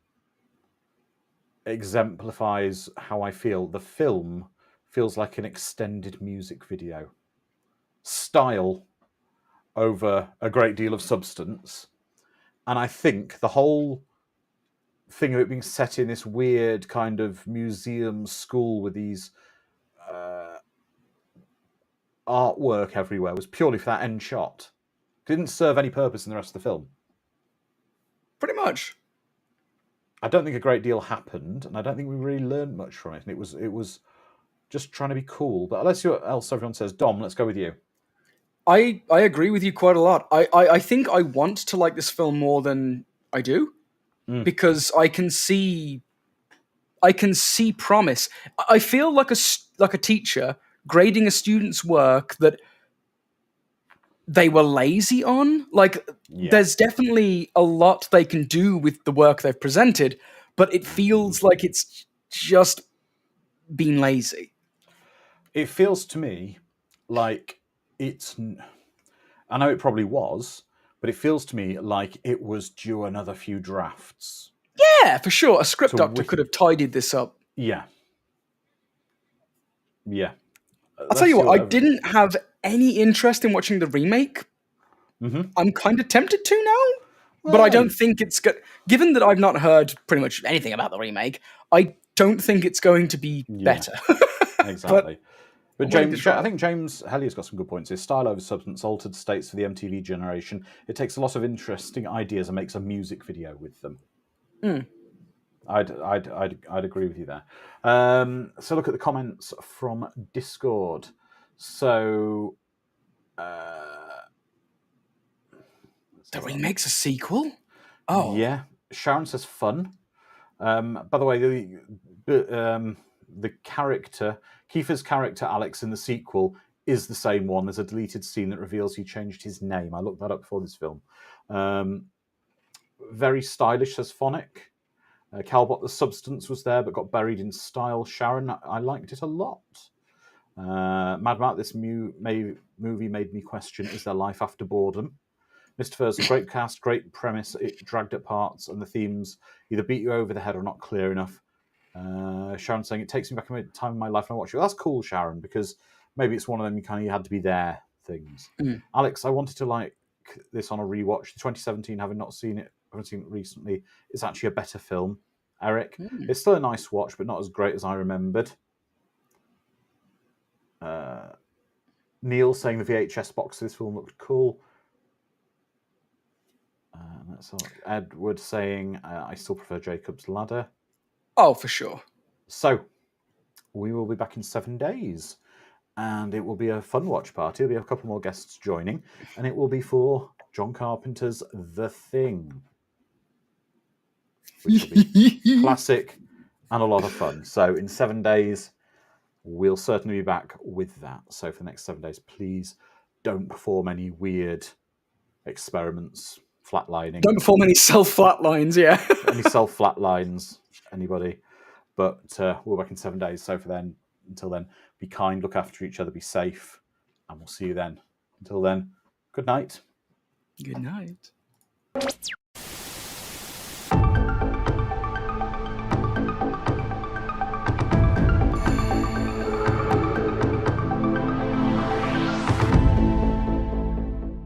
exemplifies how I feel. The film feels like an extended music video. Style over a great deal of substance. And I think the whole thing of it being set in this weird kind of museum school with these artwork everywhere was purely for that end shot. It didn't serve any purpose in the rest of the film. Pretty much. I don't think a great deal happened, and I don't think we really learned much from it. And it was just trying to be cool. But unless else everyone says, Dom, let's go with you. I agree with you quite a lot. I think I want to like this film more than I do, because I can see promise. I feel like a teacher grading a student's work that they were lazy on. Like, there's definitely a lot they can do with the work they've presented, but it feels like it's just been lazy. It feels to me like I know it probably was, but it feels to me like it was due another few drafts. Yeah, for sure. A script doctor could have tidied this up. Yeah. I'll tell you what, I didn't have any interest in watching the remake. Mm-hmm. I'm kind of tempted to now, but I don't think it's good. Given that I've not heard pretty much anything about the remake, I don't think it's going to be better. Exactly. But James, I think James Hellier's got some good points here. Style over substance, altered states for the MTV generation. It takes a lot of interesting ideas and makes a music video with them. I'd agree with you there. So look at the comments from Discord. So the remake's a sequel? Oh. Yeah. Sharon says fun. By the way, the character, Kiefer's character, Alex, in the sequel is the same one. There's a deleted scene that reveals he changed his name. I looked that up before this film. Very stylish, says Phonic. Calbot, the substance was there, but got buried in style. Sharon, I liked it a lot. Mad Matt, this movie made me question, is there life after boredom? Mr. Fur's a great cast, great premise. It dragged at parts, and the themes either beat you over the head or not clear enough. Sharon saying, it takes me back a time in my life when I watch it. Well, that's cool, Sharon, because maybe it's one of them you had to be there things. Alex, I wanted to like this on a rewatch. 2017, haven't seen it recently, it's actually a better film. Eric, it's still a nice watch, but not as great as I remembered. Neil saying the VHS box of this film looked cool. Edward saying, I still prefer Jacob's Ladder. Oh, for sure. So, we will be back in 7 days. And it will be a fun watch party. There'll be a couple more guests joining. And it will be for John Carpenter's The Thing. Which will be classic and a lot of fun. So, in 7 days, we'll certainly be back with that. So, for the next 7 days, please don't perform any weird experiments. Flatlining. Don't perform any self-flatlines, yeah. Any self-flatlines, anybody. But we're back in 7 days. So until then, be kind, look after each other, be safe, and we'll see you then. Until then, good night. Good night.